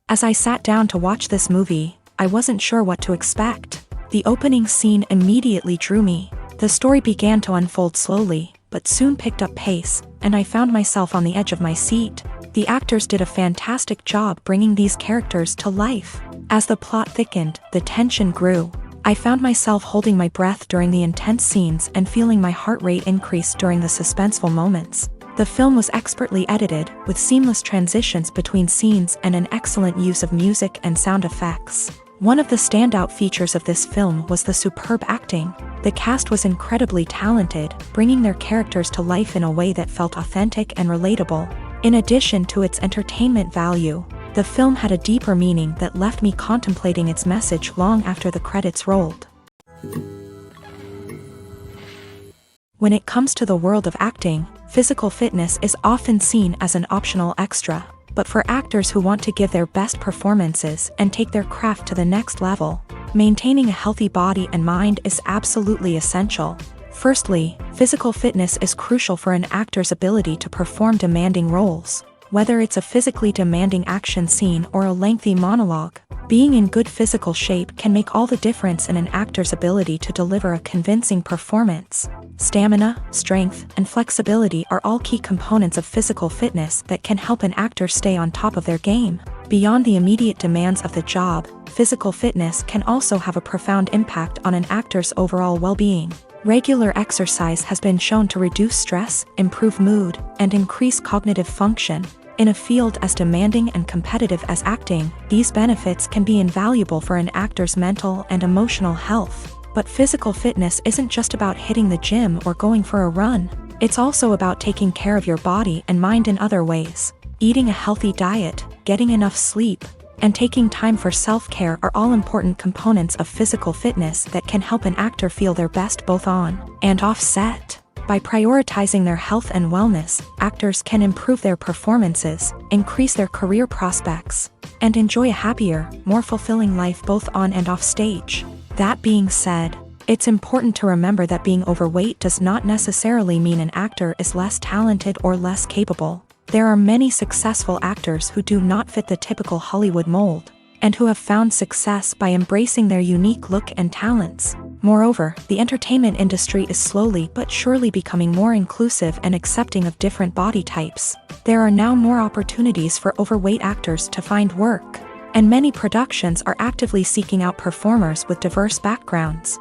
As I sat down to watch this movie, I wasn't sure what to expect. The opening scene immediately drew me. The story began to unfold slowly, but soon picked up pace, and I found myself on the edge of my seat. The actors did a fantastic job bringing these characters to life. As the plot thickened, the tension grew. I found myself holding my breath during the intense scenes and feeling my heart rate increase during the suspenseful moments. The film was expertly edited, with seamless transitions between scenes and an excellent use of music and sound effects. One of the standout features of this film was the superb acting. The cast was incredibly talented, bringing their characters to life in a way that felt authentic and relatable. In addition to its entertainment value, the film had a deeper meaning that left me contemplating its message long after the credits rolled. When it comes to the world of acting, physical fitness is often seen as an optional extra, but for actors who want to give their best performances and take their craft to the next level, maintaining a healthy body and mind is absolutely essential. Firstly, physical fitness is crucial for an actor's ability to perform demanding roles. Whether it's a physically demanding action scene or a lengthy monologue, being in good physical shape can make all the difference in an actor's ability to deliver a convincing performance. Stamina, strength, and flexibility are all key components of physical fitness that can help an actor stay on top of their game. Beyond the immediate demands of the job, physical fitness can also have a profound impact on an actor's overall well-being. Regular exercise has been shown to reduce stress, improve mood, and increase cognitive function. In a field as demanding and competitive as acting, these benefits can be invaluable for an actor's mental and emotional health. But physical fitness isn't just about hitting the gym or going for a run. It's also about taking care of your body and mind in other ways. Eating a healthy diet, getting enough sleep, and taking time for self-care are all important components of physical fitness that can help an actor feel their best both on and off set. By prioritizing their health and wellness, actors can improve their performances, increase their career prospects, and enjoy a happier, more fulfilling life both on and off stage. That being said, it's important to remember that being overweight does not necessarily mean an actor is less talented or less capable. There are many successful actors who do not fit the typical Hollywood mold, and who have found success by embracing their unique look and talents. Moreover, the entertainment industry is slowly but surely becoming more inclusive and accepting of different body types. There are now more opportunities for overweight actors to find work, and many productions are actively seeking out performers with diverse backgrounds.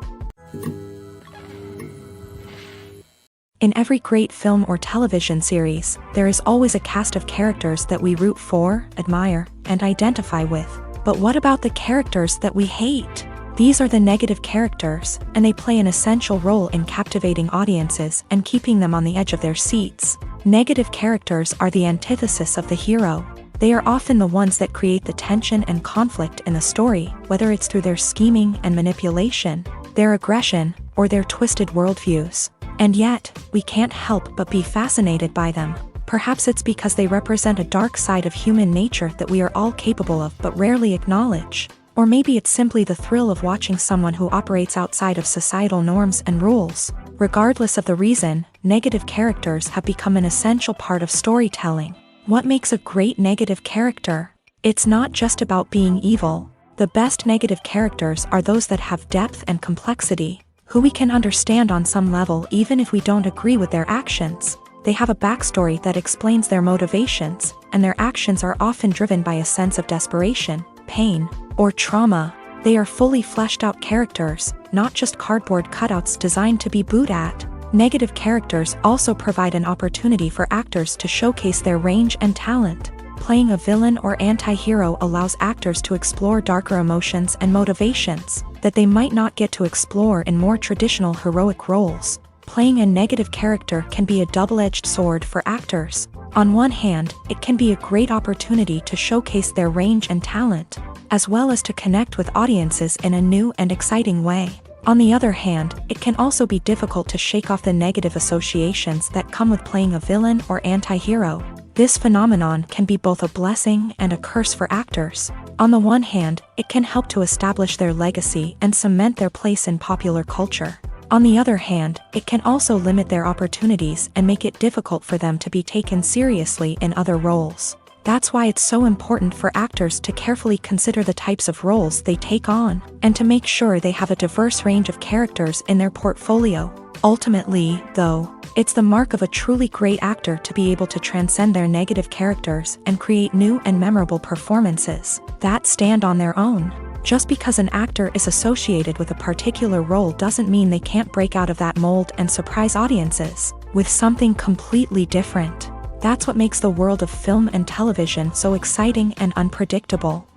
In every great film or television series, there is always a cast of characters that we root for, admire, and identify with. But what about the characters that we hate? These are the negative characters, and they play an essential role in captivating audiences and keeping them on the edge of their seats. Negative characters are the antithesis of the hero. They are often the ones that create the tension and conflict in the story, whether it's through their scheming and manipulation, their aggression, or their twisted worldviews. And yet, we can't help but be fascinated by them. Perhaps it's because they represent a dark side of human nature that we are all capable of but rarely acknowledge. Or maybe it's simply the thrill of watching someone who operates outside of societal norms and rules. Regardless of the reason, negative characters have become an essential part of storytelling. What makes a great negative character? It's not just about being evil. The best negative characters are those that have depth and complexity, who we can understand on some level even if we don't agree with their actions. They have a backstory that explains their motivations, and their actions are often driven by a sense of desperation. of pain or trauma. They are fully fleshed out characters, not just cardboard cutouts designed to be booed at. Negative characters also provide an opportunity for actors to showcase their range and talent. Playing a villain or anti-hero allows actors to explore darker emotions and motivations that they might not get to explore in more traditional heroic roles. Playing a negative character can be a double-edged sword for actors. On one hand, it can be a great opportunity to showcase their range and talent, as well as to connect with audiences in a new and exciting way. On the other hand, it can also be difficult to shake off the negative associations that come with playing a villain or anti-hero. This phenomenon can be both a blessing and a curse for actors. On the one hand, it can help to establish their legacy and cement their place in popular culture. On the other hand, it can also limit their opportunities and make it difficult for them to be taken seriously in other roles. That's why it's so important for actors to carefully consider the types of roles they take on, and to make sure they have a diverse range of characters in their portfolio. Ultimately, though, it's the mark of a truly great actor to be able to transcend their negative characters and create new and memorable performances that stand on their own. Just because an actor is associated with a particular role doesn't mean they can't break out of that mold and surprise audiences with something completely different. That's what makes the world of film and television so exciting and unpredictable.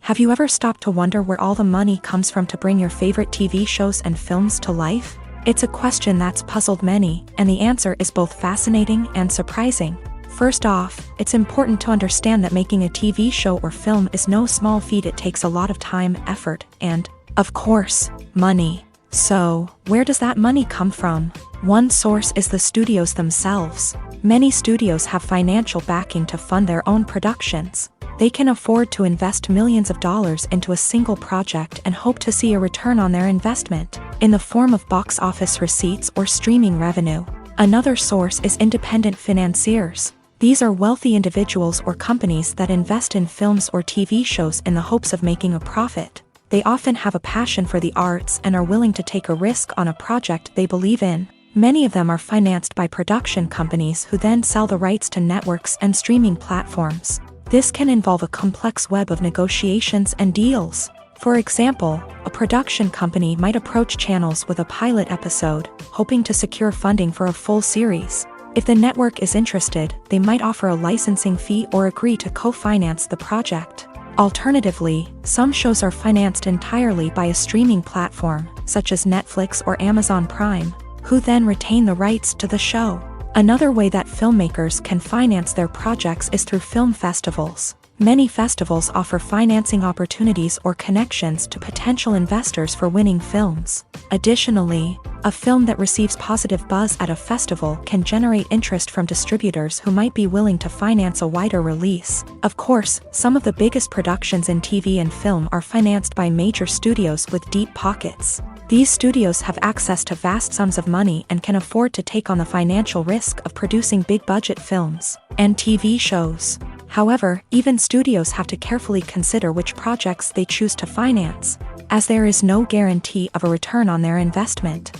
Have you ever stopped to wonder where all the money comes from to bring your favorite TV shows and films to life? It's a question that's puzzled many, and the answer is both fascinating and surprising. First off, it's important to understand that making a TV show or film is no small feat. It takes a lot of time, effort, and, of course, money. So, where does that money come from? One source is the studios themselves. Many studios have financial backing to fund their own productions. They can afford to invest millions of dollars into a single project and hope to see a return on their investment in the form of box office receipts or streaming revenue. Another source is independent financiers. These are wealthy individuals or companies that invest in films or TV shows in the hopes of making a profit. They often have a passion for the arts and are willing to take a risk on a project they believe in. Many of them are financed by production companies who then sell the rights to networks and streaming platforms. This can involve a complex web of negotiations and deals. For example, a production company might approach channels with a pilot episode, hoping to secure funding for a full series. If the network is interested, they might offer a licensing fee or agree to co-finance the project. Alternatively, some shows are financed entirely by a streaming platform, such as Netflix or Amazon Prime, who then retain the rights to the show. Another way that filmmakers can finance their projects is through film festivals. Many festivals offer financing opportunities or connections to potential investors for winning films. Additionally, a film that receives positive buzz at a festival can generate interest from distributors who might be willing to finance a wider release. Of course, some of the biggest productions in TV and film are financed by major studios with deep pockets. These studios have access to vast sums of money and can afford to take on the financial risk of producing big-budget films and TV shows. However, even studios have to carefully consider which projects they choose to finance, as there is no guarantee of a return on their investment.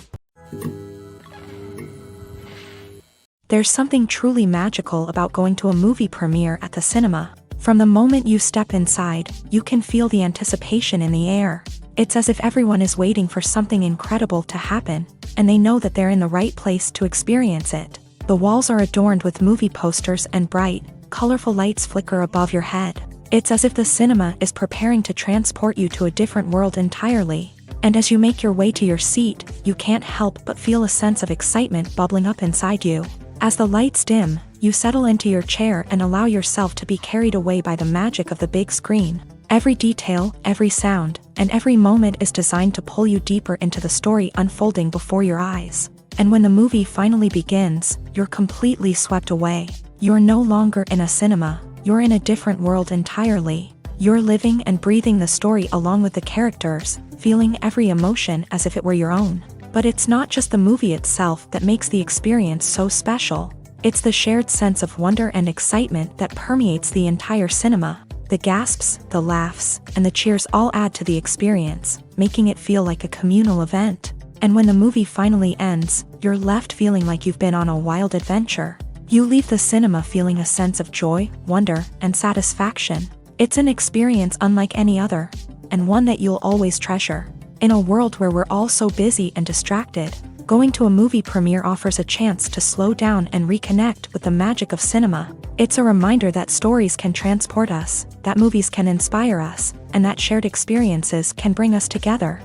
There's something truly magical about going to a movie premiere at the cinema. From the moment you step inside, you can feel the anticipation in the air. It's as if everyone is waiting for something incredible to happen, and they know that they're in the right place to experience it. The walls are adorned with movie posters and bright, colorful lights flicker above your head. It's as if the cinema is preparing to transport you to a different world entirely. And as you make your way to your seat, you can't help but feel a sense of excitement bubbling up inside you. As the lights dim, you settle into your chair and allow yourself to be carried away by the magic of the big screen. Every detail, every sound, and every moment is designed to pull you deeper into the story unfolding before your eyes. And when the movie finally begins, you're completely swept away. You're no longer in a cinema, you're in a different world entirely. You're living and breathing the story along with the characters, feeling every emotion as if it were your own. But it's not just the movie itself that makes the experience so special. It's the shared sense of wonder and excitement that permeates the entire cinema. The gasps, the laughs, and the cheers all add to the experience, making it feel like a communal event. And when the movie finally ends, you're left feeling like you've been on a wild adventure. You leave the cinema feeling a sense of joy, wonder, and satisfaction. It's an experience unlike any other, and one that you'll always treasure. In a world where we're all so busy and distracted, going to a movie premiere offers a chance to slow down and reconnect with the magic of cinema. It's a reminder that stories can transport us, that movies can inspire us, and that shared experiences can bring us together.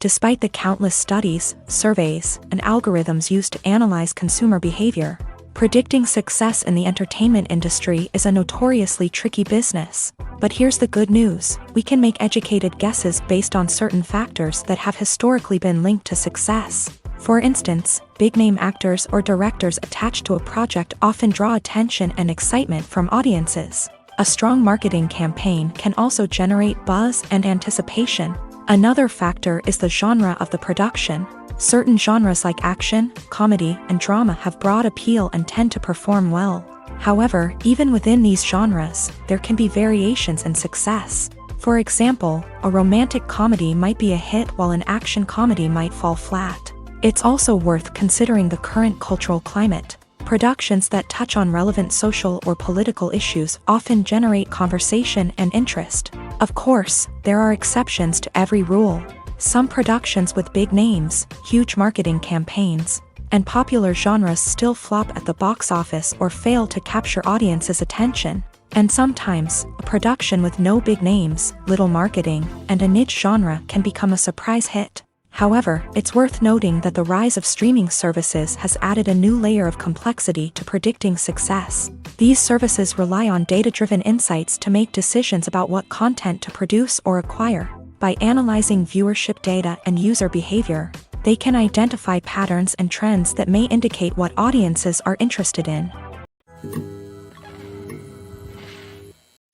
Despite the countless studies, surveys, and algorithms used to analyze consumer behavior, predicting success in the entertainment industry is a notoriously tricky business. But here's the good news: we can make educated guesses based on certain factors that have historically been linked to success. For instance, big-name actors or directors attached to a project often draw attention and excitement from audiences. A strong marketing campaign can also generate buzz and anticipation. Another factor is the genre of the production. Certain genres like action, comedy, and drama have broad appeal and tend to perform well. However, even within these genres, there can be variations in success. For example, a romantic comedy might be a hit while an action comedy might fall flat. It's also worth considering the current cultural climate. Productions that touch on relevant social or political issues often generate conversation and interest. Of course, there are exceptions to every rule. Some productions with big names, huge marketing campaigns, and popular genres still flop at the box office or fail to capture audiences' attention. And sometimes, a production with no big names, little marketing, and a niche genre can become a surprise hit. However, it's worth noting that the rise of streaming services has added a new layer of complexity to predicting success. These services rely on data-driven insights to make decisions about what content to produce or acquire. By analyzing viewership data and user behavior, they can identify patterns and trends that may indicate what audiences are interested in.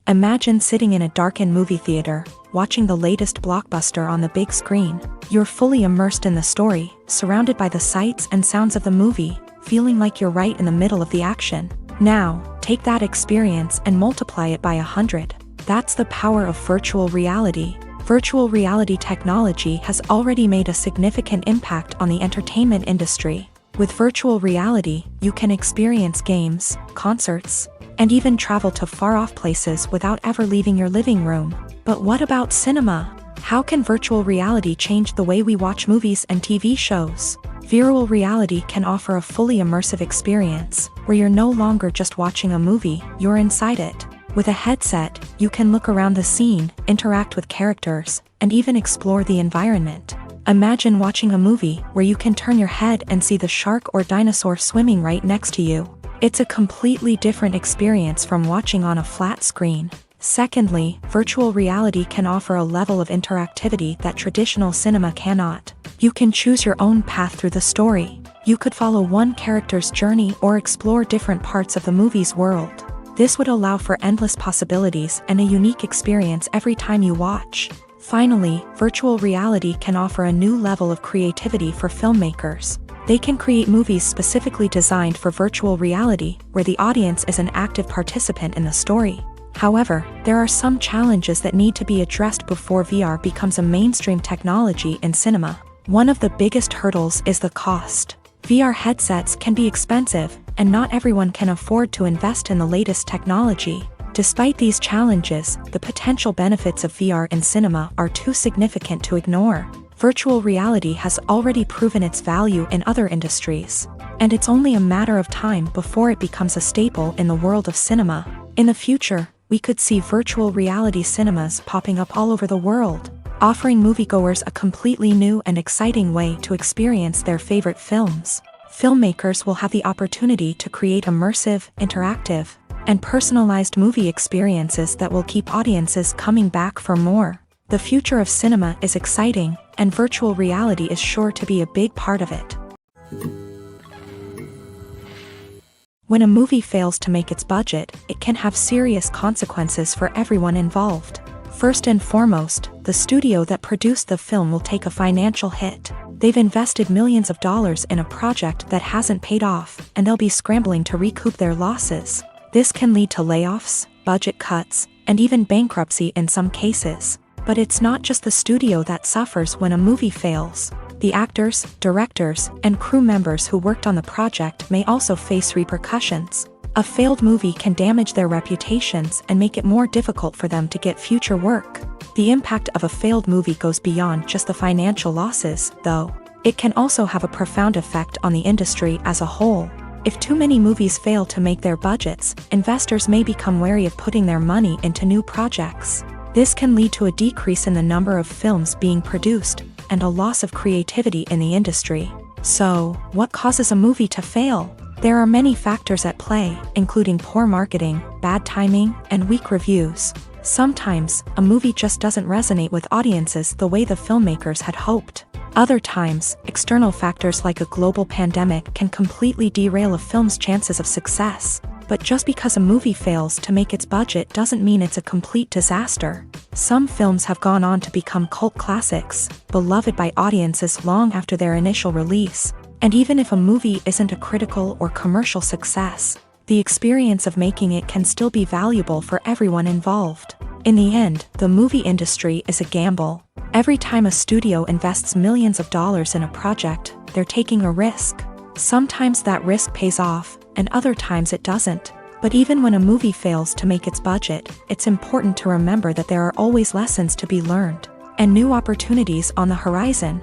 Imagine sitting in a darkened movie theater, watching the latest blockbuster on the big screen. You're fully immersed in the story, surrounded by the sights and sounds of the movie, feeling like you're right in the middle of the action. Now, take that experience and multiply it by 100. That's the power of virtual reality. Virtual reality technology has already made a significant impact on the entertainment industry. With virtual reality, you can experience games, concerts, and even travel to far-off places without ever leaving your living room. But what about cinema? How can virtual reality change the way we watch movies and TV shows? Virtual reality can offer a fully immersive experience, where you're no longer just watching a movie, you're inside it. With a headset, you can look around the scene, interact with characters, and even explore the environment. Imagine watching a movie where you can turn your head and see the shark or dinosaur swimming right next to you. It's a completely different experience from watching on a flat screen. Secondly, virtual reality can offer a level of interactivity that traditional cinema cannot. You can choose your own path through the story. You could follow one character's journey or explore different parts of the movie's world. This would allow for endless possibilities and a unique experience every time you watch. Finally, virtual reality can offer a new level of creativity for filmmakers. They can create movies specifically designed for virtual reality, where the audience is an active participant in the story. However, there are some challenges that need to be addressed before VR becomes a mainstream technology in cinema. One of the biggest hurdles is the cost. VR headsets can be expensive, and not everyone can afford to invest in the latest technology. Despite these challenges, the potential benefits of VR in cinema are too significant to ignore. Virtual reality has already proven its value in other industries, and it's only a matter of time before it becomes a staple in the world of cinema. In the future, we could see virtual reality cinemas popping up all over the world, offering moviegoers a completely new and exciting way to experience their favorite films. Filmmakers will have the opportunity to create immersive, interactive, and personalized movie experiences that will keep audiences coming back for more. The future of cinema is exciting, and virtual reality is sure to be a big part of it. When a movie fails to make its budget, it can have serious consequences for everyone involved. First and foremost, the studio that produced the film will take a financial hit. They've invested millions of dollars in a project that hasn't paid off, and they'll be scrambling to recoup their losses. This can lead to layoffs, budget cuts, and even bankruptcy in some cases. But it's not just the studio that suffers when a movie fails. The actors, directors, and crew members who worked on the project may also face repercussions. A failed movie can damage their reputations and make it more difficult for them to get future work. The impact of a failed movie goes beyond just the financial losses, though. It can also have a profound effect on the industry as a whole. If too many movies fail to make their budgets, investors may become wary of putting their money into new projects. This can lead to a decrease in the number of films being produced, and a loss of creativity in the industry. So, what causes a movie to fail? There are many factors at play, including poor marketing, bad timing, and weak reviews. Sometimes, a movie just doesn't resonate with audiences the way the filmmakers had hoped. Other times, external factors like a global pandemic can completely derail a film's chances of success. But just because a movie fails to make its budget doesn't mean it's a complete disaster. Some films have gone on to become cult classics, beloved by audiences long after their initial release. And even if a movie isn't a critical or commercial success, the experience of making it can still be valuable for everyone involved. In the end, the movie industry is a gamble. Every time a studio invests millions of dollars in a project, they're taking a risk. Sometimes that risk pays off, and other times it doesn't. But even when a movie fails to make its budget, it's important to remember that there are always lessons to be learned, and new opportunities on the horizon.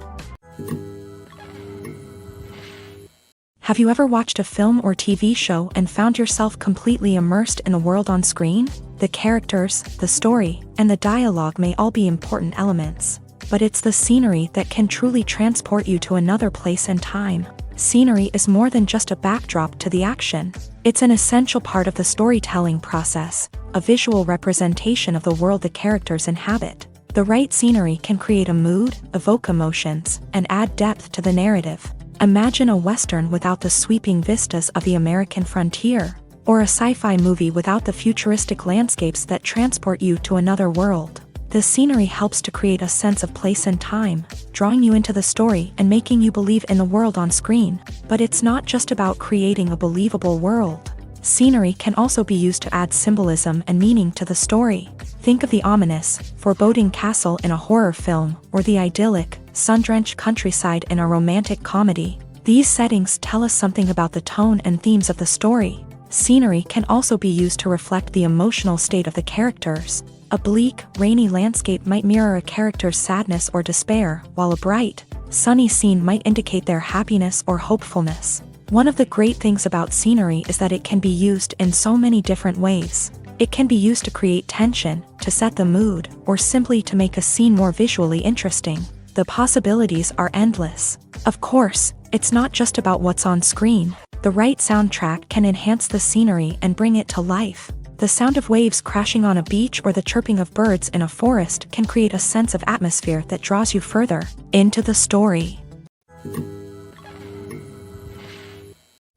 Have you ever watched a film or TV show and found yourself completely immersed in the world on screen? The characters, the story, and the dialogue may all be important elements, but it's the scenery that can truly transport you to another place and time. Scenery is more than just a backdrop to the action. It's an essential part of the storytelling process, a visual representation of the world the characters inhabit. The right scenery can create a mood, evoke emotions, and add depth to the narrative. Imagine a Western without the sweeping vistas of the American frontier, or a sci-fi movie without the futuristic landscapes that transport you to another world. The scenery helps to create a sense of place and time, drawing you into the story and making you believe in the world on screen. But it's not just about creating a believable world. Scenery can also be used to add symbolism and meaning to the story. Think of the ominous, foreboding castle in a horror film, or the idyllic, sun-drenched countryside in a romantic comedy. These settings tell us something about the tone and themes of the story. Scenery can also be used to reflect the emotional state of the characters. A bleak, rainy landscape might mirror a character's sadness or despair, while a bright, sunny scene might indicate their happiness or hopefulness. One of the great things about scenery is that it can be used in so many different ways. It can be used to create tension, to set the mood, or simply to make a scene more visually interesting. The possibilities are endless. Of course, it's not just about what's on screen. The right soundtrack can enhance the scenery and bring it to life. The sound of waves crashing on a beach or the chirping of birds in a forest can create a sense of atmosphere that draws you further into the story.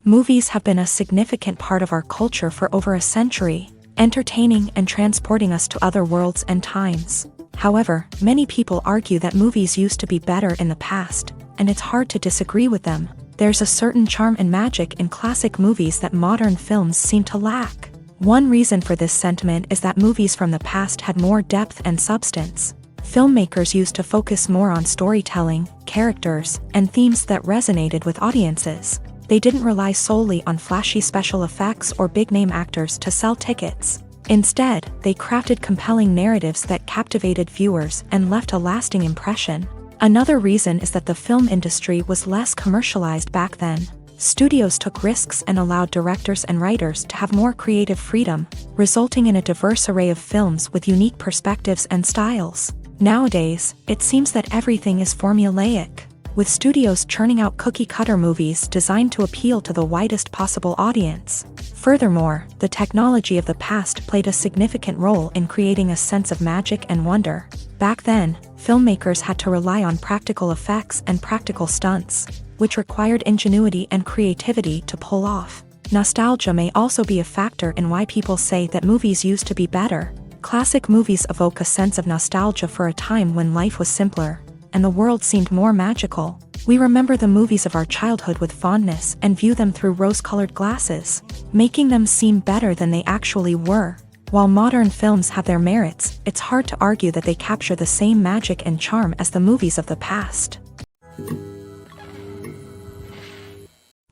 Movies have been a significant part of our culture for over a century, entertaining and transporting us to other worlds and times. However, many people argue that movies used to be better in the past, and it's hard to disagree with them. There's a certain charm and magic in classic movies that modern films seem to lack. One reason for this sentiment is that movies from the past had more depth and substance. Filmmakers used to focus more on storytelling, characters, and themes that resonated with audiences. They didn't rely solely on flashy special effects or big-name actors to sell tickets. Instead, they crafted compelling narratives that captivated viewers and left a lasting impression. Another reason is that the film industry was less commercialized back then. Studios took risks and allowed directors and writers to have more creative freedom, resulting in a diverse array of films with unique perspectives and styles. Nowadays, it seems that everything is formulaic, with studios churning out cookie-cutter movies designed to appeal to the widest possible audience. Furthermore, the technology of the past played a significant role in creating a sense of magic and wonder. Back then, filmmakers had to rely on practical effects and practical stunts, which required ingenuity and creativity to pull off. Nostalgia may also be a factor in why people say that movies used to be better. Classic movies evoke a sense of nostalgia for a time when life was simpler, and the world seemed more magical. We remember the movies of our childhood with fondness and view them through rose-colored glasses, making them seem better than they actually were. While modern films have their merits, it's hard to argue that they capture the same magic and charm as the movies of the past.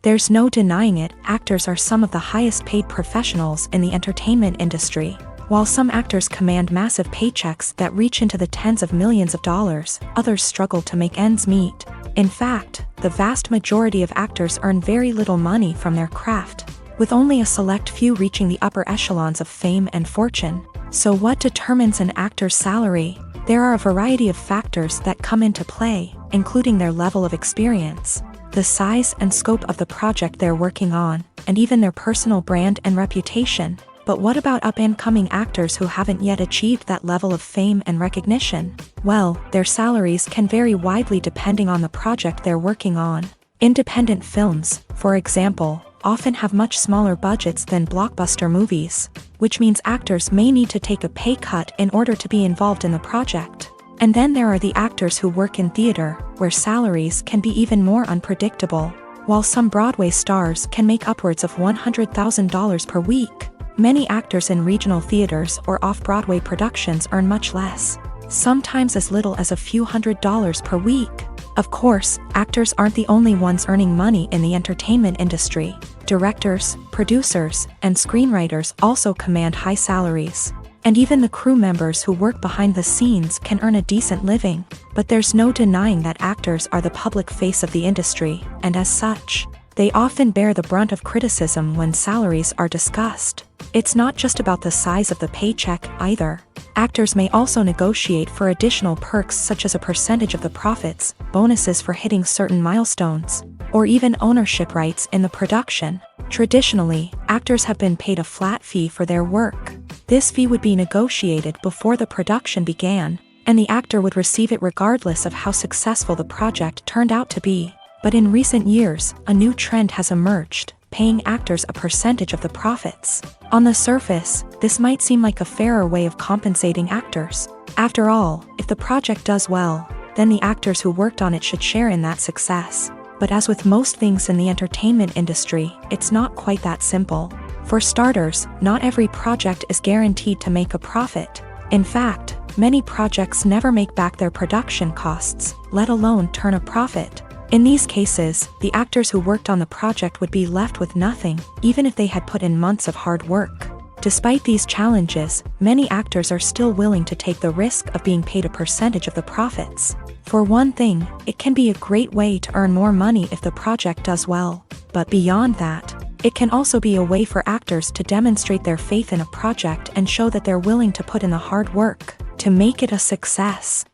There's no denying it, actors are some of the highest paid professionals in the entertainment industry. While some actors command massive paychecks that reach into the tens of millions of dollars, others struggle to make ends meet. In fact, the vast majority of actors earn very little money from their craft, with only a select few reaching the upper echelons of fame and fortune. So what determines an actor's salary? There are a variety of factors that come into play, including their level of experience, the size and scope of the project they're working on, and even their personal brand and reputation. But what about up-and-coming actors who haven't yet achieved that level of fame and recognition? Well, their salaries can vary widely depending on the project they're working on. Independent films, for example, often have much smaller budgets than blockbuster movies, which means actors may need to take a pay cut in order to be involved in the project. And then there are the actors who work in theater, where salaries can be even more unpredictable. While some Broadway stars can make upwards of $100,000 per week, many actors in regional theaters or off-Broadway productions earn much less, sometimes as little as a few $100s per week. Of course, actors aren't the only ones earning money in the entertainment industry. Directors, producers, and screenwriters also command high salaries. And even the crew members who work behind the scenes can earn a decent living. But there's no denying that actors are the public face of the industry, and as such, they often bear the brunt of criticism when salaries are discussed. It's not just about the size of the paycheck, either. Actors may also negotiate for additional perks such as a percentage of the profits, bonuses for hitting certain milestones, or even ownership rights in the production. Traditionally, actors have been paid a flat fee for their work. This fee would be negotiated before the production began, and the actor would receive it regardless of how successful the project turned out to be. But in recent years, a new trend has emerged, paying actors a percentage of the profits. On the surface, this might seem like a fairer way of compensating actors. After all, if the project does well, then the actors who worked on it should share in that success. But as with most things in the entertainment industry, it's not quite that simple. For starters, not every project is guaranteed to make a profit. In fact, many projects never make back their production costs, let alone turn a profit. In these cases, the actors who worked on the project would be left with nothing, even if they had put in months of hard work. Despite these challenges, many actors are still willing to take the risk of being paid a percentage of the profits. For one thing, it can be a great way to earn more money if the project does well. But beyond that, it can also be a way for actors to demonstrate their faith in a project and show that they're willing to put in the hard work to make it a success.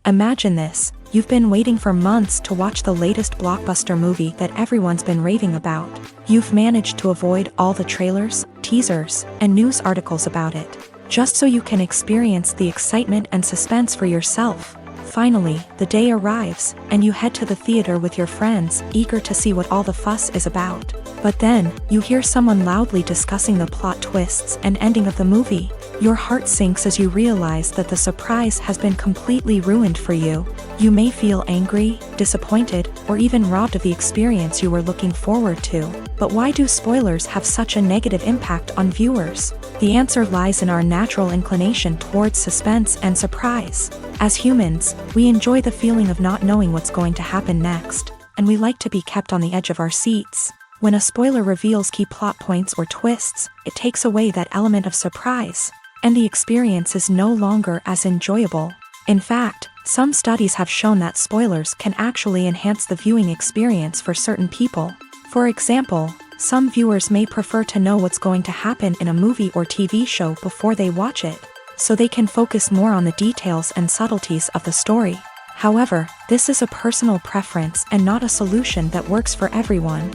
Imagine this, you've been waiting for months to watch the latest blockbuster movie that everyone's been raving about. You've managed to avoid all the trailers, teasers, and news articles about it, just so you can experience the excitement and suspense for yourself. Finally, the day arrives, and you head to the theater with your friends, eager to see what all the fuss is about. But then, you hear someone loudly discussing the plot twists and ending of the movie. Your heart sinks as you realize that the surprise has been completely ruined for you. You may feel angry, disappointed, or even robbed of the experience you were looking forward to. But why do spoilers have such a negative impact on viewers? The answer lies in our natural inclination towards suspense and surprise. As humans, we enjoy the feeling of not knowing what's going to happen next, and we like to be kept on the edge of our seats. When a spoiler reveals key plot points or twists, it takes away that element of surprise, and the experience is no longer as enjoyable. In fact, some studies have shown that spoilers can actually enhance the viewing experience for certain people. For example, some viewers may prefer to know what's going to happen in a movie or TV show before they watch it, so they can focus more on the details and subtleties of the story. However, this is a personal preference and not a solution that works for everyone.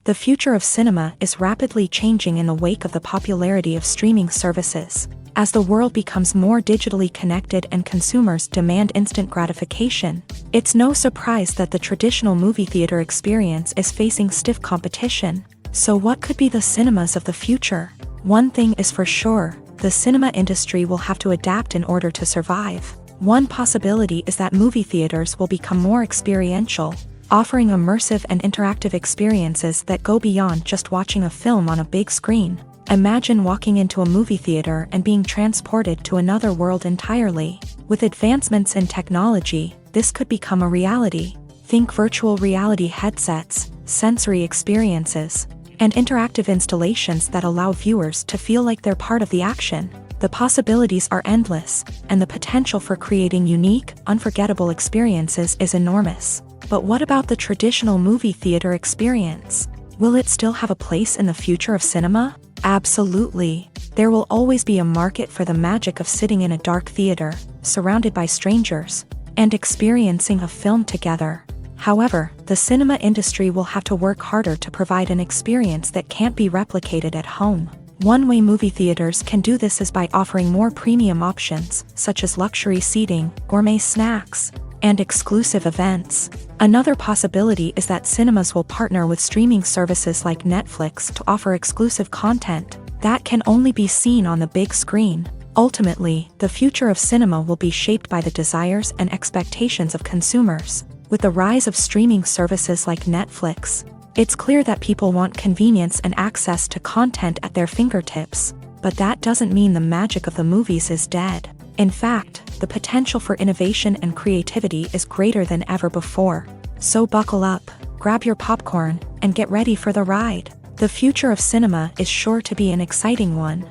The future of cinema is rapidly changing in the wake of the popularity of streaming services. As the world becomes more digitally connected and consumers demand instant gratification, it's no surprise that the traditional movie theater experience is facing stiff competition. So what could be the cinemas of the future? One thing is for sure, the cinema industry will have to adapt in order to survive. One possibility is that movie theaters will become more experiential, offering immersive and interactive experiences that go beyond just watching a film on a big screen. Imagine walking into a movie theater and being transported to another world entirely. With advancements in technology, this could become a reality. Think virtual reality headsets, sensory experiences, and interactive installations that allow viewers to feel like they're part of the action. The possibilities are endless, and the potential for creating unique, unforgettable experiences is enormous. But what about the traditional movie theater experience? Will it still have a place in the future of cinema? Absolutely. There will always be a market for the magic of sitting in a dark theater, surrounded by strangers, and experiencing a film together. However, the cinema industry will have to work harder to provide an experience that can't be replicated at home. One way movie theaters can do this is by offering more premium options, such as luxury seating, gourmet snacks, and exclusive events. Another possibility is that cinemas will partner with streaming services like Netflix to offer exclusive content that can only be seen on the big screen. Ultimately, the future of cinema will be shaped by the desires and expectations of consumers. With the rise of streaming services like Netflix, it's clear that people want convenience and access to content at their fingertips. But that doesn't mean the magic of the movies is dead. In fact, the potential for innovation and creativity is greater than ever before. So buckle up, grab your popcorn, and get ready for the ride. The future of cinema is sure to be an exciting one.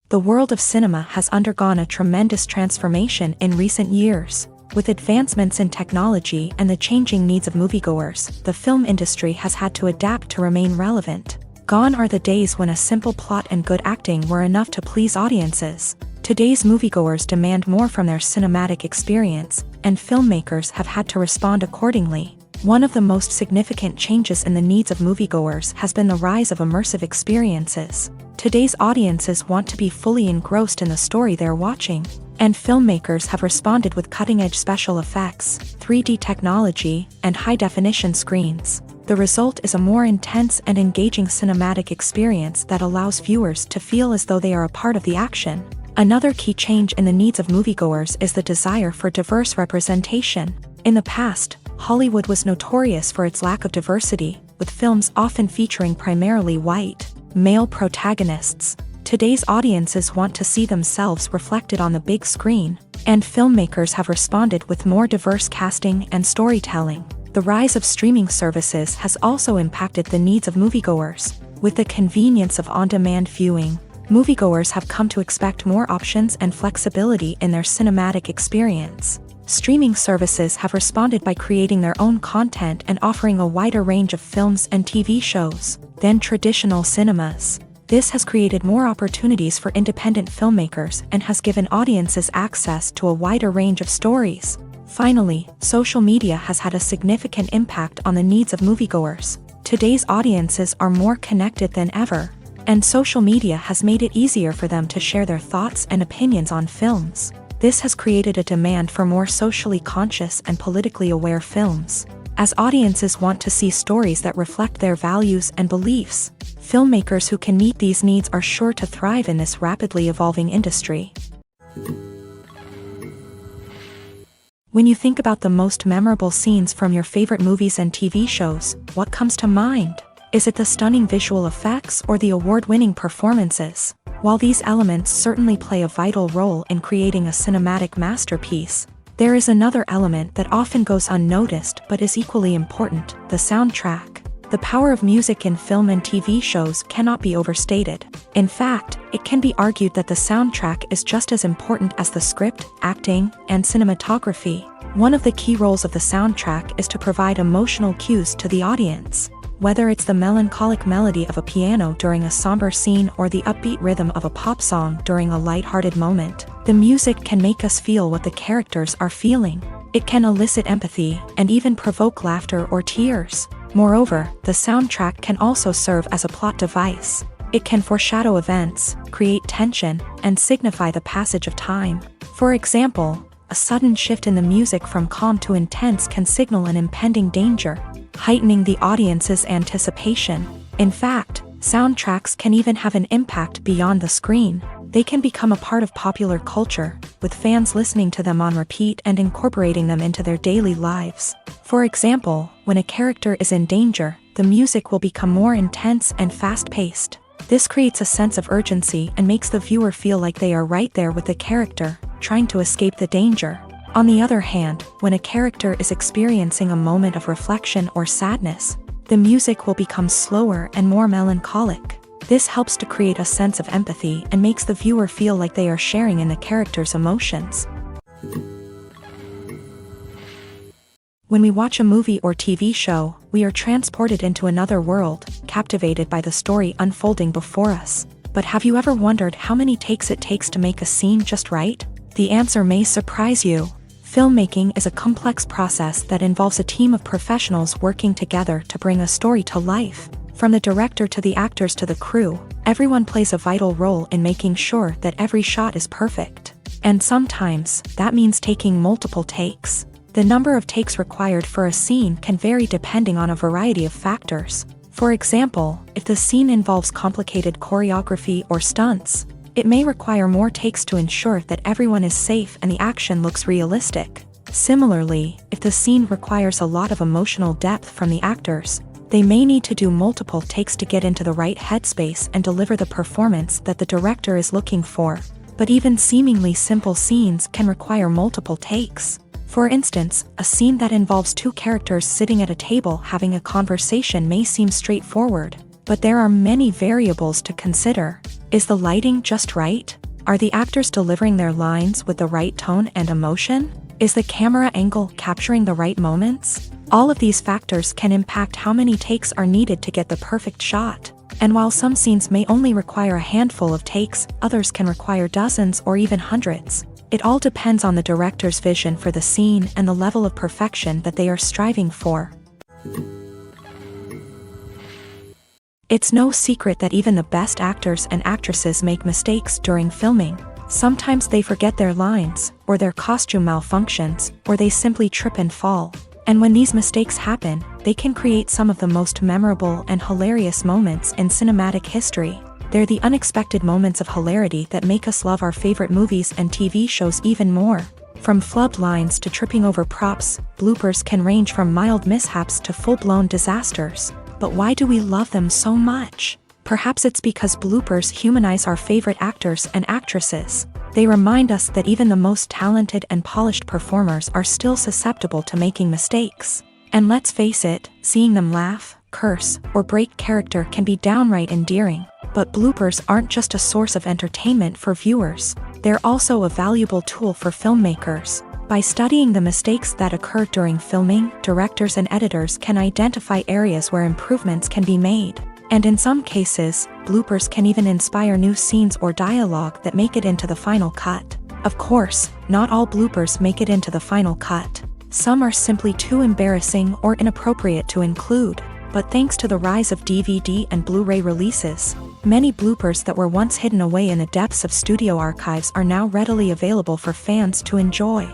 The world of cinema has undergone a tremendous transformation in recent years. With advancements in technology and the changing needs of moviegoers, the film industry has had to adapt to remain relevant. Gone are the days when a simple plot and good acting were enough to please audiences. Today's moviegoers demand more from their cinematic experience, and filmmakers have had to respond accordingly. One of the most significant changes in the needs of moviegoers has been the rise of immersive experiences. Today's audiences want to be fully engrossed in the story they're watching, and filmmakers have responded with cutting-edge special effects, 3D technology, and high-definition screens. The result is a more intense and engaging cinematic experience that allows viewers to feel as though they are a part of the action. Another key change in the needs of moviegoers is the desire for diverse representation. In the past, Hollywood was notorious for its lack of diversity, with films often featuring primarily white, male protagonists. Today's audiences want to see themselves reflected on the big screen, and filmmakers have responded with more diverse casting and storytelling. The rise of streaming services has also impacted the needs of moviegoers. With the convenience of on-demand viewing, moviegoers have come to expect more options and flexibility in their cinematic experience. Streaming services have responded by creating their own content and offering a wider range of films and TV shows than traditional cinemas. This has created more opportunities for independent filmmakers and has given audiences access to a wider range of stories. Finally, social media has had a significant impact on the needs of moviegoers. Today's audiences are more connected than ever, and social media has made it easier for them to share their thoughts and opinions on films. This has created a demand for more socially conscious and politically aware films. As audiences want to see stories that reflect their values and beliefs, filmmakers who can meet these needs are sure to thrive in this rapidly evolving industry. When you think about the most memorable scenes from your favorite movies and TV shows, what comes to mind? Is it the stunning visual effects or the award-winning performances? While these elements certainly play a vital role in creating a cinematic masterpiece, there is another element that often goes unnoticed but is equally important: the soundtrack. The power of music in film and TV shows cannot be overstated. In fact, it can be argued that the soundtrack is just as important as the script, acting, and cinematography. One of the key roles of the soundtrack is to provide emotional cues to the audience. Whether it's the melancholic melody of a piano during a somber scene or the upbeat rhythm of a pop song during a lighthearted moment, the music can make us feel what the characters are feeling. It can elicit empathy and even provoke laughter or tears. Moreover, the soundtrack can also serve as a plot device. It can foreshadow events, create tension, and signify the passage of time. For example, a sudden shift in the music from calm to intense can signal an impending danger, heightening the audience's anticipation. In fact, soundtracks can even have an impact beyond the screen. They can become a part of popular culture, with fans listening to them on repeat and incorporating them into their daily lives. For example, when a character is in danger, the music will become more intense and fast-paced. This creates a sense of urgency and makes the viewer feel like they are right there with the character, trying to escape the danger. On the other hand, when a character is experiencing a moment of reflection or sadness, the music will become slower and more melancholic. This helps to create a sense of empathy and makes the viewer feel like they are sharing in the character's emotions. When we watch a movie or TV show, we are transported into another world, captivated by the story unfolding before us. But have you ever wondered how many takes it takes to make a scene just right? The answer may surprise you. Filmmaking is a complex process that involves a team of professionals working together to bring a story to life. From the director to the actors to the crew, everyone plays a vital role in making sure that every shot is perfect. And sometimes, that means taking multiple takes. The number of takes required for a scene can vary depending on a variety of factors. For example, if the scene involves complicated choreography or stunts, it may require more takes to ensure that everyone is safe and the action looks realistic. Similarly, if the scene requires a lot of emotional depth from the actors, they may need to do multiple takes to get into the right headspace and deliver the performance that the director is looking for. But even seemingly simple scenes can require multiple takes. For instance, a scene that involves two characters sitting at a table having a conversation may seem straightforward, but there are many variables to consider. Is the lighting just right? Are the actors delivering their lines with the right tone and emotion? Is the camera angle capturing the right moments? All of these factors can impact how many takes are needed to get the perfect shot. And while some scenes may only require a handful of takes, others can require dozens or even hundreds. It all depends on the director's vision for the scene and the level of perfection that they are striving for. It's no secret that even the best actors and actresses make mistakes during filming. Sometimes they forget their lines, or their costume malfunctions, or they simply trip and fall. And when these mistakes happen, they can create some of the most memorable and hilarious moments in cinematic history. They're the unexpected moments of hilarity that make us love our favorite movies and TV shows even more. From flubbed lines to tripping over props, bloopers can range from mild mishaps to full-blown disasters. But why do we love them so much? Perhaps it's because bloopers humanize our favorite actors and actresses. They remind us that even the most talented and polished performers are still susceptible to making mistakes. And let's face it, seeing them laugh, curse, or break character can be downright endearing. But bloopers aren't just a source of entertainment for viewers. They're also a valuable tool for filmmakers. By studying the mistakes that occur during filming, directors and editors can identify areas where improvements can be made. And in some cases, bloopers can even inspire new scenes or dialogue that make it into the final cut. Of course, not all bloopers make it into the final cut. Some are simply too embarrassing or inappropriate to include. But thanks to the rise of DVD and Blu-ray releases, many bloopers that were once hidden away in the depths of studio archives are now readily available for fans to enjoy.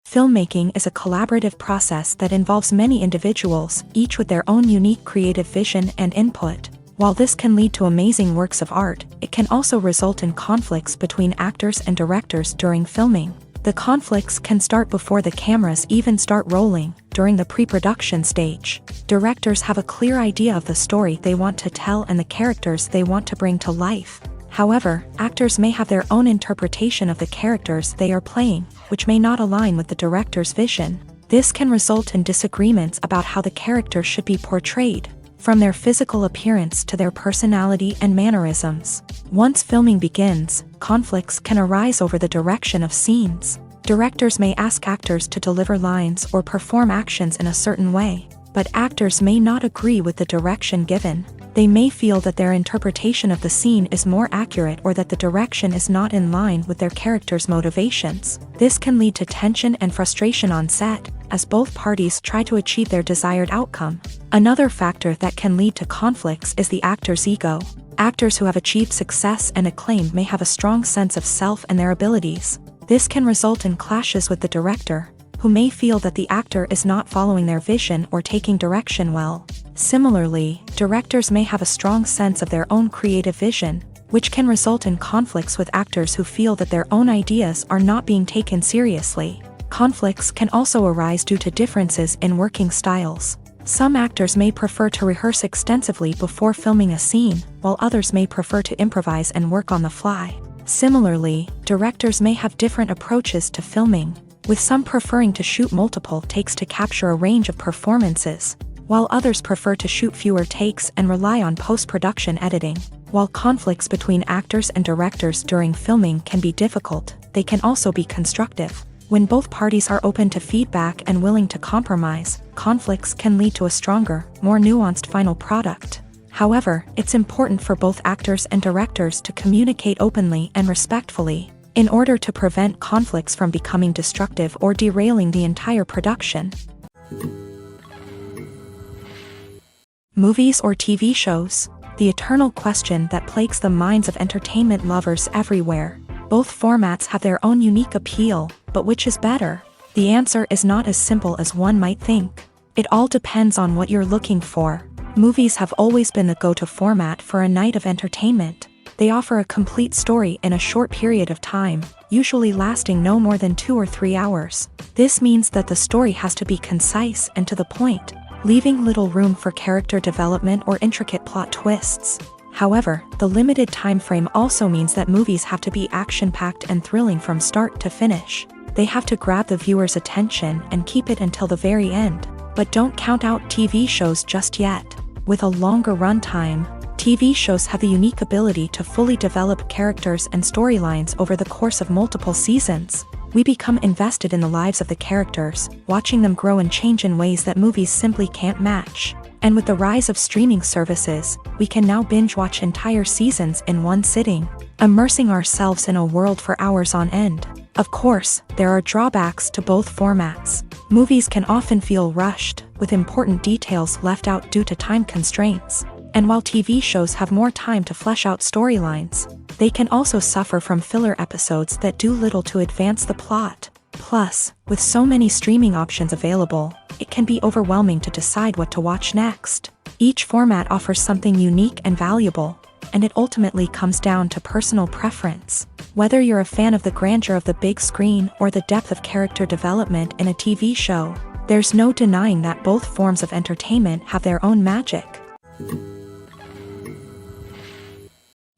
Filmmaking is a collaborative process that involves many individuals, each with their own unique creative vision and input. While this can lead to amazing works of art, it can also result in conflicts between actors and directors during filming. The conflicts can start before the cameras even start rolling, during the pre-production stage. Directors have a clear idea of the story they want to tell and the characters they want to bring to life. However, actors may have their own interpretation of the characters they are playing, which may not align with the director's vision. This can result in disagreements about how the character should be portrayed, from their physical appearance to their personality and mannerisms. Once filming begins, conflicts can arise over the direction of scenes. Directors may ask actors to deliver lines or perform actions in a certain way, but actors may not agree with the direction given. They may feel that their interpretation of the scene is more accurate or that the direction is not in line with their character's motivations. This can lead to tension and frustration on set, as both parties try to achieve their desired outcome. Another factor that can lead to conflicts is the actor's ego. Actors who have achieved success and acclaim may have a strong sense of self and their abilities. This can result in clashes with the director, who may feel that the actor is not following their vision or taking direction well. Similarly, directors may have a strong sense of their own creative vision, which can result in conflicts with actors who feel that their own ideas are not being taken seriously. Conflicts can also arise due to differences in working styles. Some actors may prefer to rehearse extensively before filming a scene, while others may prefer to improvise and work on the fly. Similarly, directors may have different approaches to filming, with some preferring to shoot multiple takes to capture a range of performances, while others prefer to shoot fewer takes and rely on post-production editing. While conflicts between actors and directors during filming can be difficult, they can also be constructive. When both parties are open to feedback and willing to compromise, conflicts can lead to a stronger, more nuanced final product. However, it's important for both actors and directors to communicate openly and respectfully, in order to prevent conflicts from becoming destructive or derailing the entire production. Movies or TV shows? The eternal question that plagues the minds of entertainment lovers everywhere. Both formats have their own unique appeal, but which is better? The answer is not as simple as one might think. It all depends on what you're looking for. Movies have always been the go-to format for a night of entertainment. They offer a complete story in a short period of time, usually lasting no more than 2 or 3 hours. This means that the story has to be concise and to the point, leaving little room for character development or intricate plot twists. However, the limited time frame also means that movies have to be action-packed and thrilling from start to finish. They have to grab the viewer's attention and keep it until the very end. But don't count out TV shows just yet. With a longer runtime, TV shows have the unique ability to fully develop characters and storylines over the course of multiple seasons. We become invested in the lives of the characters, watching them grow and change in ways that movies simply can't match. And with the rise of streaming services, we can now binge-watch entire seasons in one sitting, immersing ourselves in a world for hours on end. Of course, there are drawbacks to both formats. Movies can often feel rushed, with important details left out due to time constraints. And while TV shows have more time to flesh out storylines, they can also suffer from filler episodes that do little to advance the plot. Plus, with so many streaming options available, it can be overwhelming to decide what to watch next. Each format offers something unique and valuable, and it ultimately comes down to personal preference. Whether you're a fan of the grandeur of the big screen or the depth of character development in a TV show, there's no denying that both forms of entertainment have their own magic.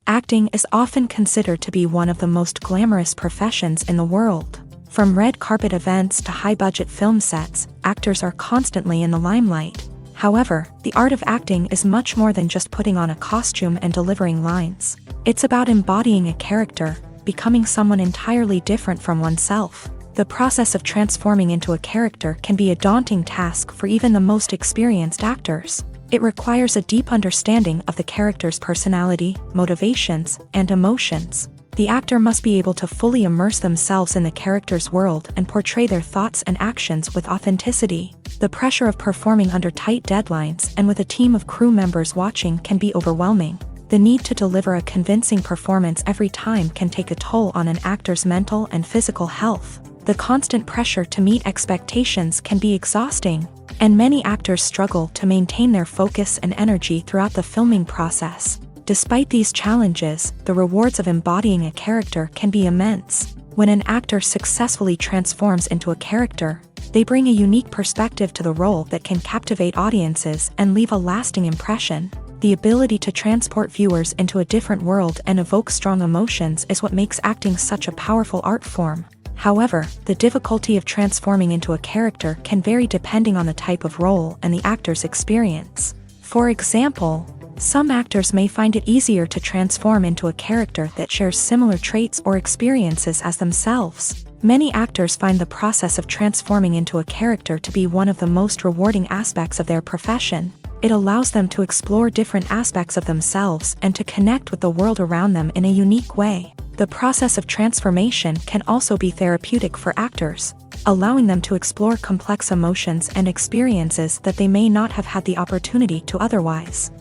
Acting is often considered to be one of the most glamorous professions in the world. From red carpet events to high-budget film sets, actors are constantly in the limelight. However, the art of acting is much more than just putting on a costume and delivering lines. It's about embodying a character, becoming someone entirely different from oneself. The process of transforming into a character can be a daunting task for even the most experienced actors. It requires a deep understanding of the character's personality, motivations, and emotions. The actor must be able to fully immerse themselves in the character's world and portray their thoughts and actions with authenticity. The pressure of performing under tight deadlines and with a team of crew members watching can be overwhelming. The need to deliver a convincing performance every time can take a toll on an actor's mental and physical health. The constant pressure to meet expectations can be exhausting, and many actors struggle to maintain their focus and energy throughout the filming process. Despite these challenges, the rewards of embodying a character can be immense. When an actor successfully transforms into a character, they bring a unique perspective to the role that can captivate audiences and leave a lasting impression. The ability to transport viewers into a different world and evoke strong emotions is what makes acting such a powerful art form. However, the difficulty of transforming into a character can vary depending on the type of role and the actor's experience. For example, some actors may find it easier to transform into a character that shares similar traits or experiences as themselves. Many actors find the process of transforming into a character to be one of the most rewarding aspects of their profession. It allows them to explore different aspects of themselves and to connect with the world around them in a unique way. The process of transformation can also be therapeutic for actors, allowing them to explore complex emotions and experiences that they may not have had the opportunity to otherwise.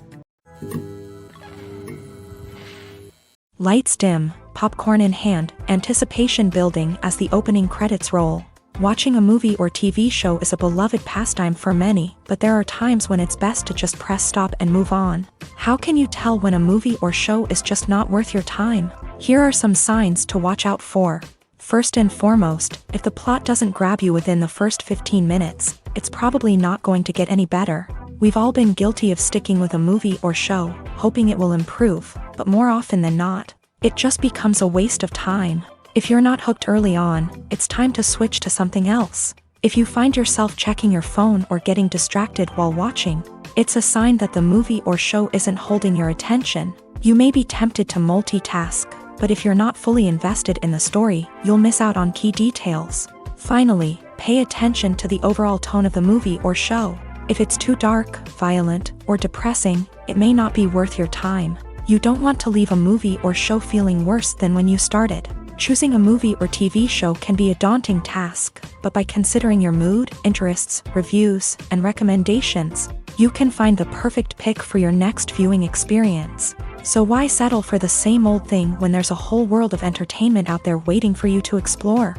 Lights dim, popcorn in hand, anticipation building as the opening credits roll. Watching a movie or TV show is a beloved pastime for many, but there are times when it's best to just press stop and move on. How can you tell when a movie or show is just not worth your time? Here are some signs to watch out for. First and foremost, if the plot doesn't grab you within the first 15 minutes, it's probably not going to get any better. We've all been guilty of sticking with a movie or show, hoping it will improve, but more often than not, it just becomes a waste of time. If you're not hooked early on, it's time to switch to something else. If you find yourself checking your phone or getting distracted while watching, it's a sign that the movie or show isn't holding your attention. You may be tempted to multitask, but if you're not fully invested in the story, you'll miss out on key details. Finally, pay attention to the overall tone of the movie or show. If it's too dark, violent, or depressing, it may not be worth your time. You don't want to leave a movie or show feeling worse than when you started. Choosing a movie or TV show can be a daunting task, but by considering your mood, interests, reviews, and recommendations, you can find the perfect pick for your next viewing experience. So why settle for the same old thing when there's a whole world of entertainment out there waiting for you to explore?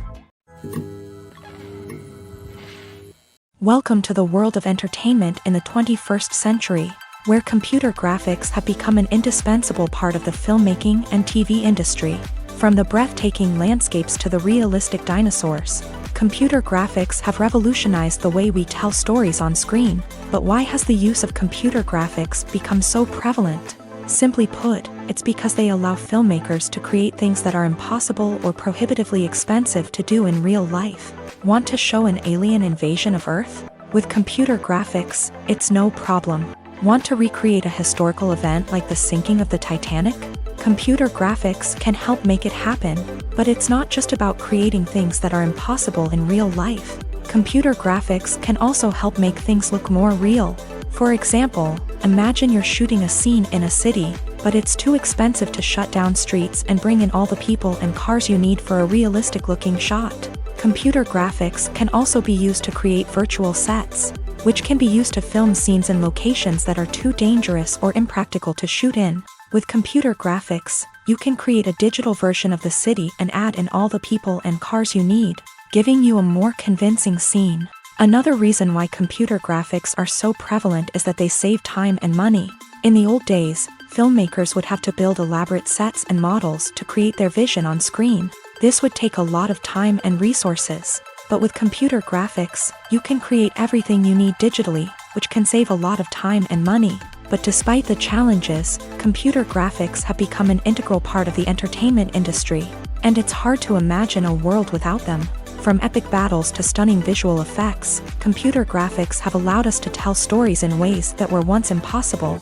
Welcome to the world of entertainment in the 21st century, where computer graphics have become an indispensable part of the filmmaking and TV industry. From the breathtaking landscapes to the realistic dinosaurs, computer graphics have revolutionized the way we tell stories on screen. But why has the use of computer graphics become so prevalent? Simply put, it's because they allow filmmakers to create things that are impossible or prohibitively expensive to do in real life. Want to show an alien invasion of Earth? With computer graphics, it's no problem. Want to recreate a historical event like the sinking of the Titanic? Computer graphics can help make it happen, but it's not just about creating things that are impossible in real life. Computer graphics can also help make things look more real. For example, imagine you're shooting a scene in a city, but it's too expensive to shut down streets and bring in all the people and cars you need for a realistic-looking shot. Computer graphics can also be used to create virtual sets, which can be used to film scenes in locations that are too dangerous or impractical to shoot in. With computer graphics, you can create a digital version of the city and add in all the people and cars you need, giving you a more convincing scene. Another reason why computer graphics are so prevalent is that they save time and money. In the old days, filmmakers would have to build elaborate sets and models to create their vision on screen. This would take a lot of time and resources. But with computer graphics, you can create everything you need digitally, which can save a lot of time and money. But despite the challenges, computer graphics have become an integral part of the entertainment industry, and it's hard to imagine a world without them. From epic battles to stunning visual effects, computer graphics have allowed us to tell stories in ways that were once impossible.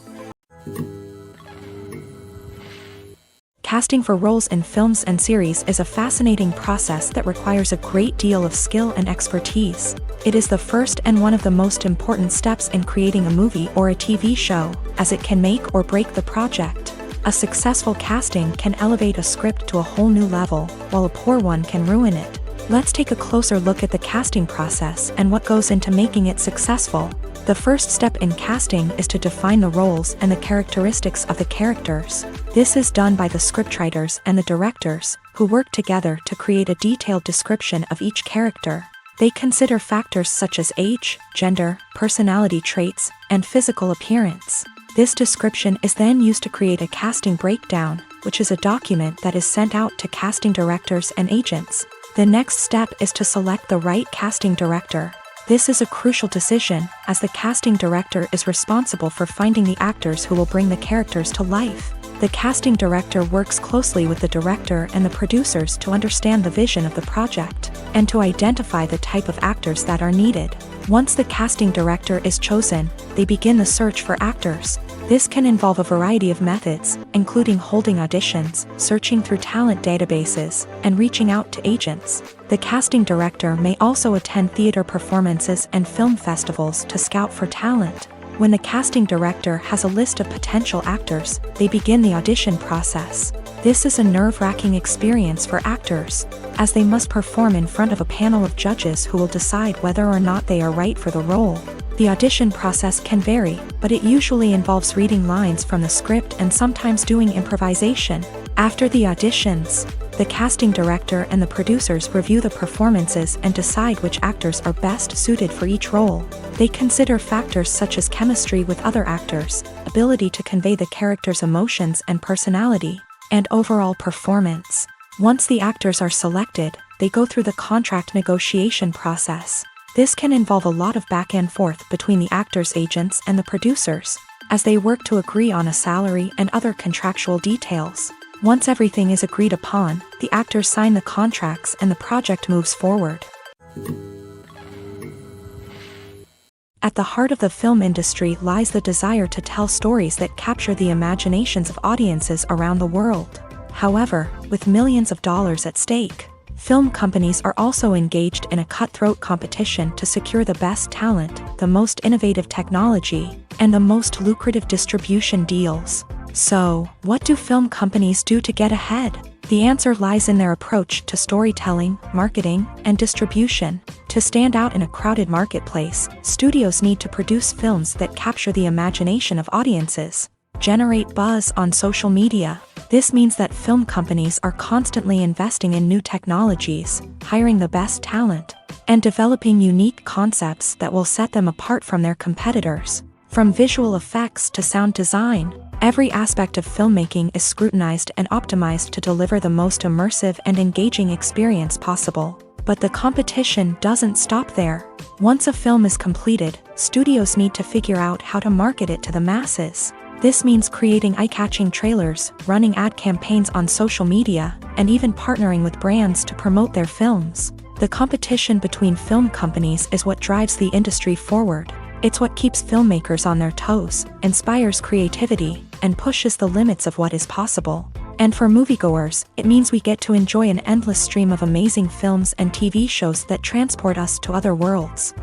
Casting for roles in films and series is a fascinating process that requires a great deal of skill and expertise. It is the first and one of the most important steps in creating a movie or a TV show, as it can make or break the project. A successful casting can elevate a script to a whole new level, while a poor one can ruin it. Let's take a closer look at the casting process and what goes into making it successful. The first step in casting is to define the roles and the characteristics of the characters. This is done by the scriptwriters and the directors, who work together to create a detailed description of each character. They consider factors such as age, gender, personality traits, and physical appearance. This description is then used to create a casting breakdown, which is a document that is sent out to casting directors and agents. The next step is to select the right casting director. This is a crucial decision, as the casting director is responsible for finding the actors who will bring the characters to life. The casting director works closely with the director and the producers to understand the vision of the project, and to identify the type of actors that are needed. Once the casting director is chosen, they begin the search for actors. This can involve a variety of methods, including holding auditions, searching through talent databases, and reaching out to agents. The casting director may also attend theater performances and film festivals to scout for talent. When the casting director has a list of potential actors, they begin the audition process. This is a nerve-wracking experience for actors, as they must perform in front of a panel of judges who will decide whether or not they are right for the role. The audition process can vary, but it usually involves reading lines from the script and sometimes doing improvisation. After the auditions, the casting director and the producers review the performances and decide which actors are best suited for each role. They consider factors such as chemistry with other actors, ability to convey the character's emotions and personality, and overall performance. Once the actors are selected, they go through the contract negotiation process. This can involve a lot of back and forth between the actors' agents and the producers, as they work to agree on a salary and other contractual details. Once everything is agreed upon, the actors sign the contracts and the project moves forward. At the heart of the film industry lies the desire to tell stories that capture the imaginations of audiences around the world. However, with millions of dollars at stake, film companies are also engaged in a cutthroat competition to secure the best talent, the most innovative technology, and the most lucrative distribution deals. So, what do film companies do to get ahead? The answer lies in their approach to storytelling, marketing, and distribution. To stand out in a crowded marketplace, studios need to produce films that capture the imagination of audiences, generate buzz on social media. This means that film companies are constantly investing in new technologies, hiring the best talent, and developing unique concepts that will set them apart from their competitors. From visual effects to sound design, every aspect of filmmaking is scrutinized and optimized to deliver the most immersive and engaging experience possible. But the competition doesn't stop there. Once a film is completed, studios need to figure out how to market it to the masses. This means creating eye-catching trailers, running ad campaigns on social media, and even partnering with brands to promote their films. The competition between film companies is what drives the industry forward. It's what keeps filmmakers on their toes, inspires creativity, and pushes the limits of what is possible. And for moviegoers, it means we get to enjoy an endless stream of amazing films and TV shows that transport us to other worlds.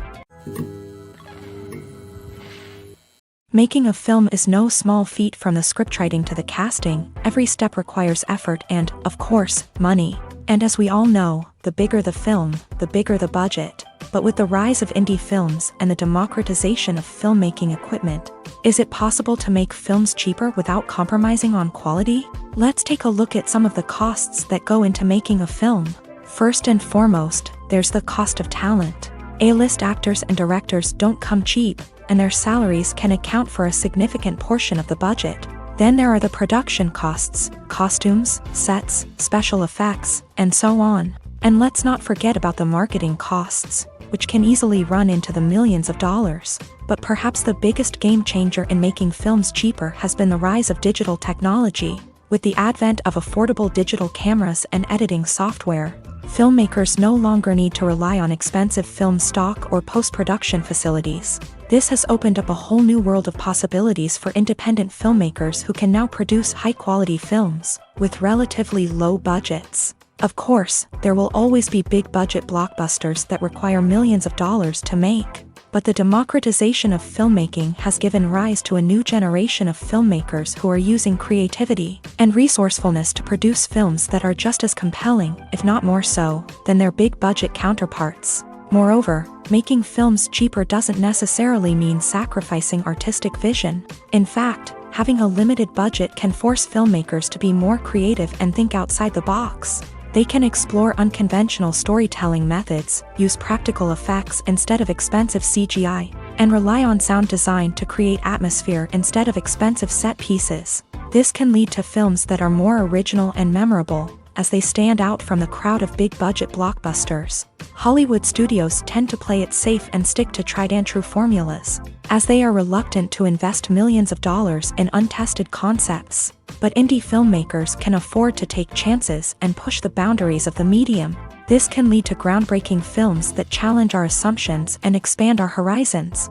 Making a film is no small feat. From the scriptwriting to the casting, every step requires effort and, of course, money. And as we all know, the bigger the film, the bigger the budget. But with the rise of indie films and the democratization of filmmaking equipment, is it possible to make films cheaper without compromising on quality? Let's take a look at some of the costs that go into making a film. First and foremost, there's the cost of talent. A-list actors and directors don't come cheap, and their salaries can account for a significant portion of the budget. Then there are the production costs, costumes, sets, special effects, and so on. And let's not forget about the marketing costs, which can easily run into the millions of dollars. But perhaps the biggest game changer in making films cheaper has been the rise of digital technology. With the advent of affordable digital cameras and editing software, filmmakers no longer need to rely on expensive film stock or post-production facilities. This has opened up a whole new world of possibilities for independent filmmakers who can now produce high-quality films with relatively low budgets. Of course, there will always be big-budget blockbusters that require millions of dollars to make. But the democratization of filmmaking has given rise to a new generation of filmmakers who are using creativity and resourcefulness to produce films that are just as compelling, if not more so, than their big-budget counterparts. Moreover, making films cheaper doesn't necessarily mean sacrificing artistic vision. In fact, having a limited budget can force filmmakers to be more creative and think outside the box. They can explore unconventional storytelling methods, use practical effects instead of expensive CGI, and rely on sound design to create atmosphere instead of expensive set pieces. This can lead to films that are more original and memorable, as they stand out from the crowd of big-budget blockbusters. Hollywood studios tend to play it safe and stick to tried-and-true formulas, as they are reluctant to invest millions of dollars in untested concepts. But indie filmmakers can afford to take chances and push the boundaries of the medium. This can lead to groundbreaking films that challenge our assumptions and expand our horizons.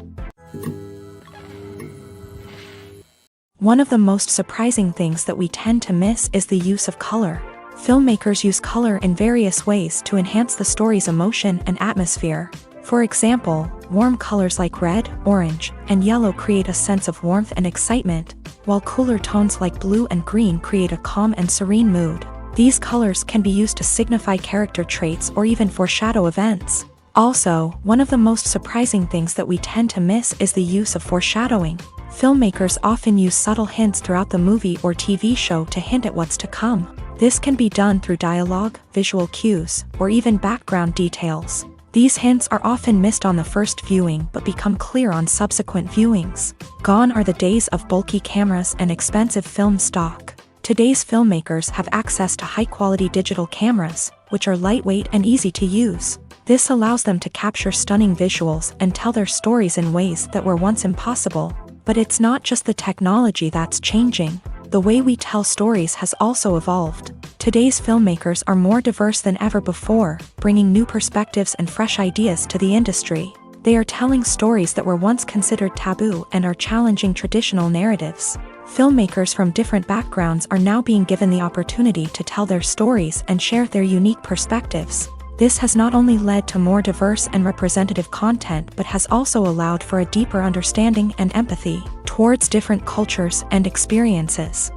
One of the most surprising things that we tend to miss is the use of color. Filmmakers use color in various ways to enhance the story's emotion and atmosphere. For example, warm colors like red, orange, and yellow create a sense of warmth and excitement, while cooler tones like blue and green create a calm and serene mood. These colors can be used to signify character traits or even foreshadow events. Also, one of the most surprising things that we tend to miss is the use of foreshadowing. Filmmakers often use subtle hints throughout the movie or TV show to hint at what's to come. This can be done through dialogue, visual cues, or even background details. These hints are often missed on the first viewing but become clear on subsequent viewings. Gone are the days of bulky cameras and expensive film stock. Today's filmmakers have access to high-quality digital cameras, which are lightweight and easy to use. This allows them to capture stunning visuals and tell their stories in ways that were once impossible. But it's not just the technology that's changing. The way we tell stories has also evolved. Today's filmmakers are more diverse than ever before, bringing new perspectives and fresh ideas to the industry. They are telling stories that were once considered taboo and are challenging traditional narratives. Filmmakers from different backgrounds are now being given the opportunity to tell their stories and share their unique perspectives. This has not only led to more diverse and representative content but has also allowed for a deeper understanding and empathy towards different cultures and experiences.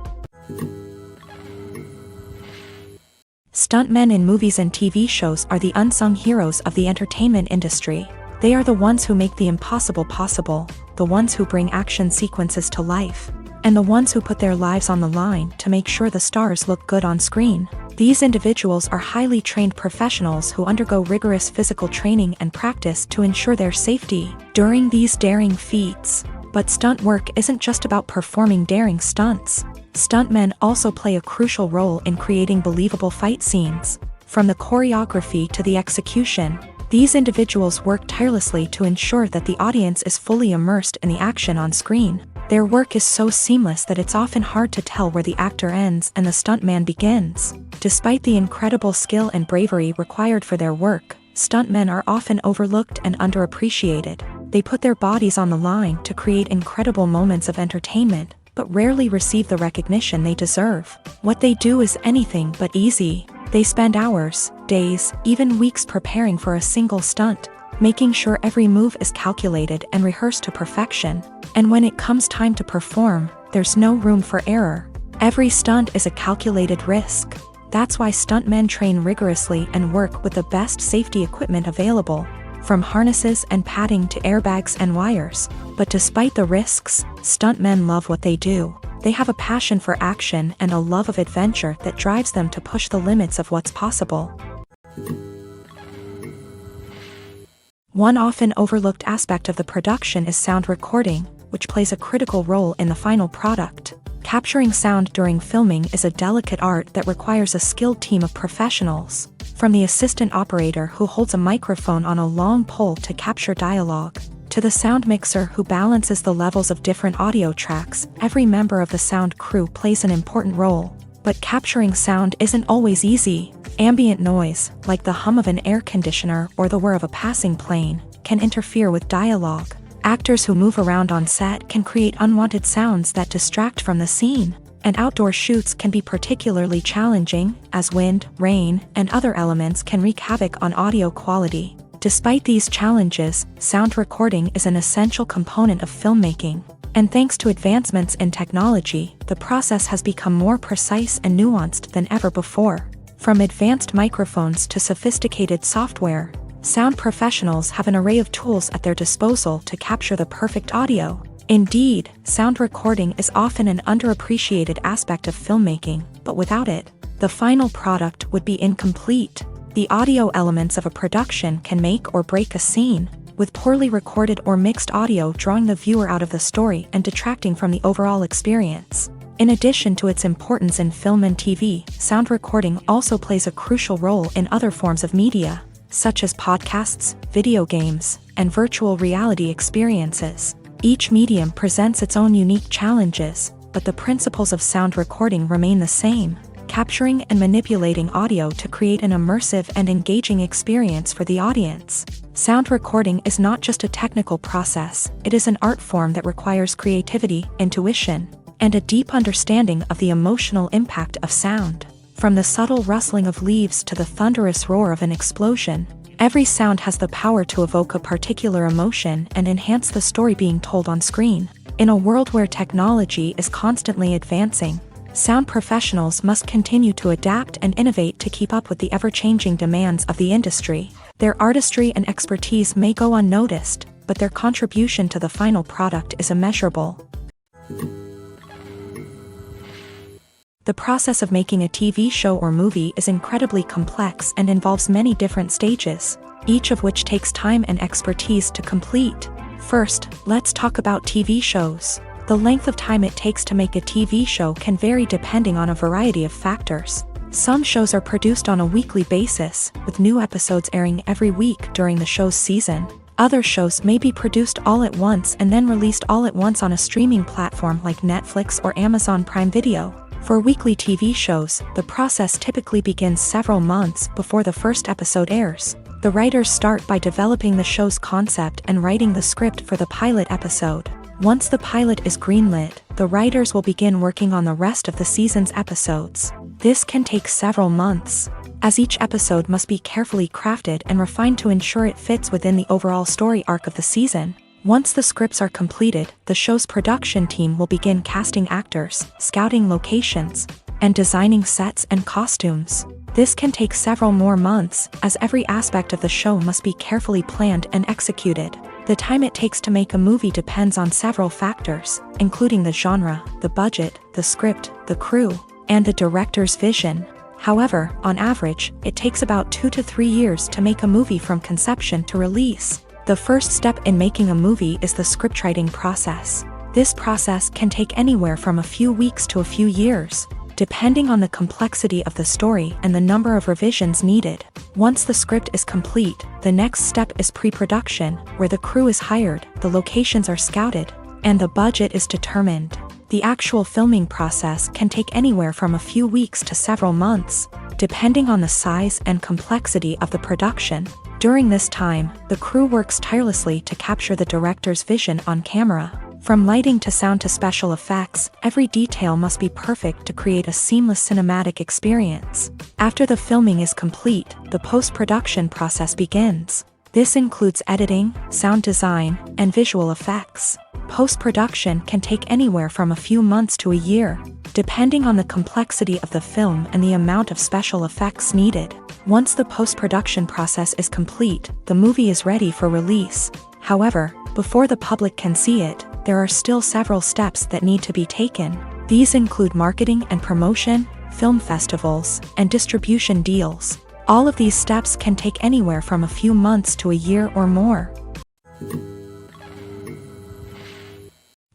Stuntmen in movies and TV shows are the unsung heroes of the entertainment industry. They are the ones who make the impossible possible, the ones who bring action sequences to life, and the ones who put their lives on the line to make sure the stars look good on screen. These individuals are highly trained professionals who undergo rigorous physical training and practice to ensure their safety during these daring feats. But stunt work isn't just about performing daring stunts. Stuntmen also play a crucial role in creating believable fight scenes. From the choreography to the execution, these individuals work tirelessly to ensure that the audience is fully immersed in the action on screen. Their work is so seamless that it's often hard to tell where the actor ends and the stuntman begins. Despite the incredible skill and bravery required for their work, stuntmen are often overlooked and underappreciated. They put their bodies on the line to create incredible moments of entertainment, but rarely receive the recognition they deserve. What they do is anything but easy. They spend hours, days, even weeks preparing for a single stunt, making sure every move is calculated and rehearsed to perfection. And when it comes time to perform, there's no room for error. Every stunt is a calculated risk. That's why stuntmen train rigorously and work with the best safety equipment available, from harnesses and padding to airbags and wires. But despite the risks, stuntmen love what they do. They have a passion for action and a love of adventure that drives them to push the limits of what's possible. One often overlooked aspect of the production is sound recording, which plays a critical role in the final product. Capturing sound during filming is a delicate art that requires a skilled team of professionals. From the assistant operator who holds a microphone on a long pole to capture dialogue, to the sound mixer who balances the levels of different audio tracks, every member of the sound crew plays an important role. But capturing sound isn't always easy. Ambient noise, like the hum of an air conditioner or the whir of a passing plane, can interfere with dialogue. Actors who move around on set can create unwanted sounds that distract from the scene. And outdoor shoots can be particularly challenging, as wind, rain, and other elements can wreak havoc on audio quality. Despite these challenges, sound recording is an essential component of filmmaking. And thanks to advancements in technology, the process has become more precise and nuanced than ever before. From advanced microphones to sophisticated software, sound professionals have an array of tools at their disposal to capture the perfect audio. Indeed, sound recording is often an underappreciated aspect of filmmaking, but without it, the final product would be incomplete. The audio elements of a production can make or break a scene, with poorly recorded or mixed audio drawing the viewer out of the story and detracting from the overall experience. In addition to its importance in film and TV, sound recording also plays a crucial role in other forms of media, such as podcasts, video games, and virtual reality experiences. Each medium presents its own unique challenges, but the principles of sound recording remain the same: capturing and manipulating audio to create an immersive and engaging experience for the audience. Sound recording is not just a technical process, it is an art form that requires creativity, intuition, and a deep understanding of the emotional impact of sound. From the subtle rustling of leaves to the thunderous roar of an explosion, every sound has the power to evoke a particular emotion and enhance the story being told on screen. In a world where technology is constantly advancing, sound professionals must continue to adapt and innovate to keep up with the ever-changing demands of the industry. Their artistry and expertise may go unnoticed, but their contribution to the final product is immeasurable. The process of making a TV show or movie is incredibly complex and involves many different stages, each of which takes time and expertise to complete. First, let's talk about TV shows. The length of time it takes to make a TV show can vary depending on a variety of factors. Some shows are produced on a weekly basis, with new episodes airing every week during the show's season. Other shows may be produced all at once and then released all at once on a streaming platform like Netflix or Amazon Prime Video. For weekly TV shows, the process typically begins several months before the first episode airs. The writers start by developing the show's concept and writing the script for the pilot episode. Once the pilot is greenlit, the writers will begin working on the rest of the season's episodes. This can take several months, as each episode must be carefully crafted and refined to ensure it fits within the overall story arc of the season. Once the scripts are completed, the show's production team will begin casting actors, scouting locations, and designing sets and costumes. This can take several more months, as every aspect of the show must be carefully planned and executed. The time it takes to make a movie depends on several factors, including the genre, the budget, the script, the crew, and the director's vision. However, on average, it takes about 2 to 3 years to make a movie from conception to release. The first step in making a movie is the scriptwriting process. This process can take anywhere from a few weeks to a few years, depending on the complexity of the story and the number of revisions needed. Once the script is complete, the next step is pre-production, where the crew is hired, the locations are scouted, and the budget is determined. The actual filming process can take anywhere from a few weeks to several months, depending on the size and complexity of the production. During this time, the crew works tirelessly to capture the director's vision on camera. From lighting to sound to special effects, every detail must be perfect to create a seamless cinematic experience. After the filming is complete, the post-production process begins. This includes editing, sound design, and visual effects. Post-production can take anywhere from a few months to a year, depending on the complexity of the film and the amount of special effects needed. Once the post-production process is complete, the movie is ready for release. However, before the public can see it, there are still several steps that need to be taken. These include marketing and promotion, film festivals, and distribution deals. All of these steps can take anywhere from a few months to a year or more.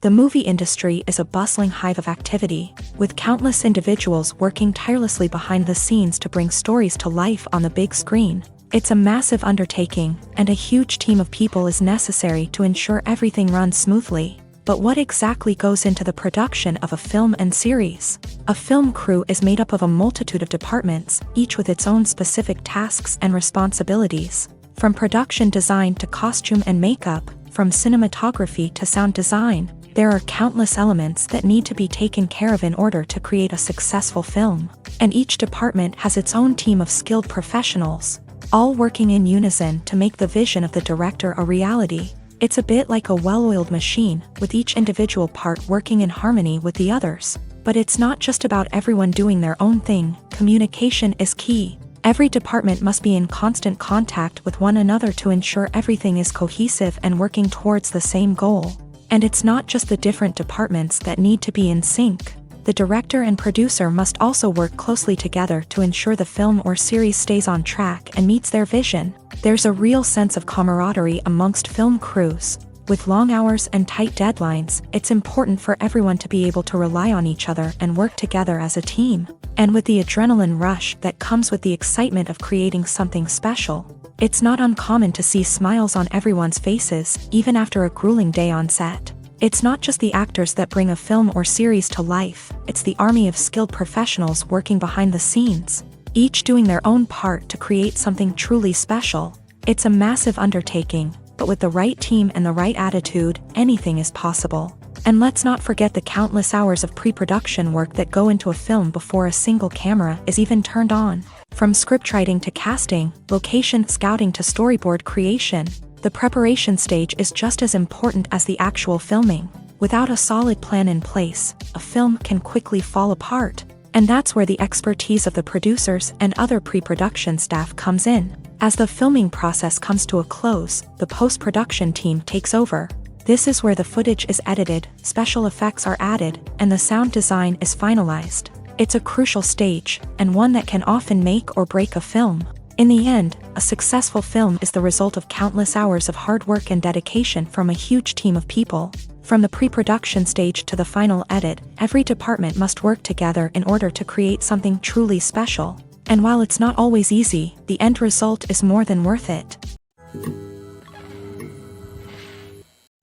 The movie industry is a bustling hive of activity, with countless individuals working tirelessly behind the scenes to bring stories to life on the big screen. It's a massive undertaking, and a huge team of people is necessary to ensure everything runs smoothly. But what exactly goes into the production of a film and series? A film crew is made up of a multitude of departments, each with its own specific tasks and responsibilities. From production design to costume and makeup, from cinematography to sound design, there are countless elements that need to be taken care of in order to create a successful film. And each department has its own team of skilled professionals, all working in unison to make the vision of the director a reality. It's a bit like a well-oiled machine, with each individual part working in harmony with the others. But it's not just about everyone doing their own thing. Communication is key. Every department must be in constant contact with one another to ensure everything is cohesive and working towards the same goal. And it's not just the different departments that need to be in sync. The director and producer must also work closely together to ensure the film or series stays on track and meets their vision. There's a real sense of camaraderie amongst film crews. With long hours and tight deadlines, it's important for everyone to be able to rely on each other and work together as a team. And with the adrenaline rush that comes with the excitement of creating something special, it's not uncommon to see smiles on everyone's faces, even after a grueling day on set. It's not just the actors that bring a film or series to life, it's the army of skilled professionals working behind the scenes, each doing their own part to create something truly special. It's a massive undertaking, but with the right team and the right attitude, anything is possible. And let's not forget the countless hours of pre-production work that go into a film before a single camera is even turned on. From scriptwriting to casting, location scouting to storyboard creation, the preparation stage is just as important as the actual filming. Without a solid plan in place, a film can quickly fall apart. And that's where the expertise of the producers and other pre-production staff comes in. As the filming process comes to a close, the post-production team takes over. This is where the footage is edited, special effects are added, and the sound design is finalized. It's a crucial stage, and one that can often make or break a film. In the end, a successful film is the result of countless hours of hard work and dedication from a huge team of people. From the pre-production stage to the final edit, every department must work together in order to create something truly special. And while it's not always easy, the end result is more than worth it.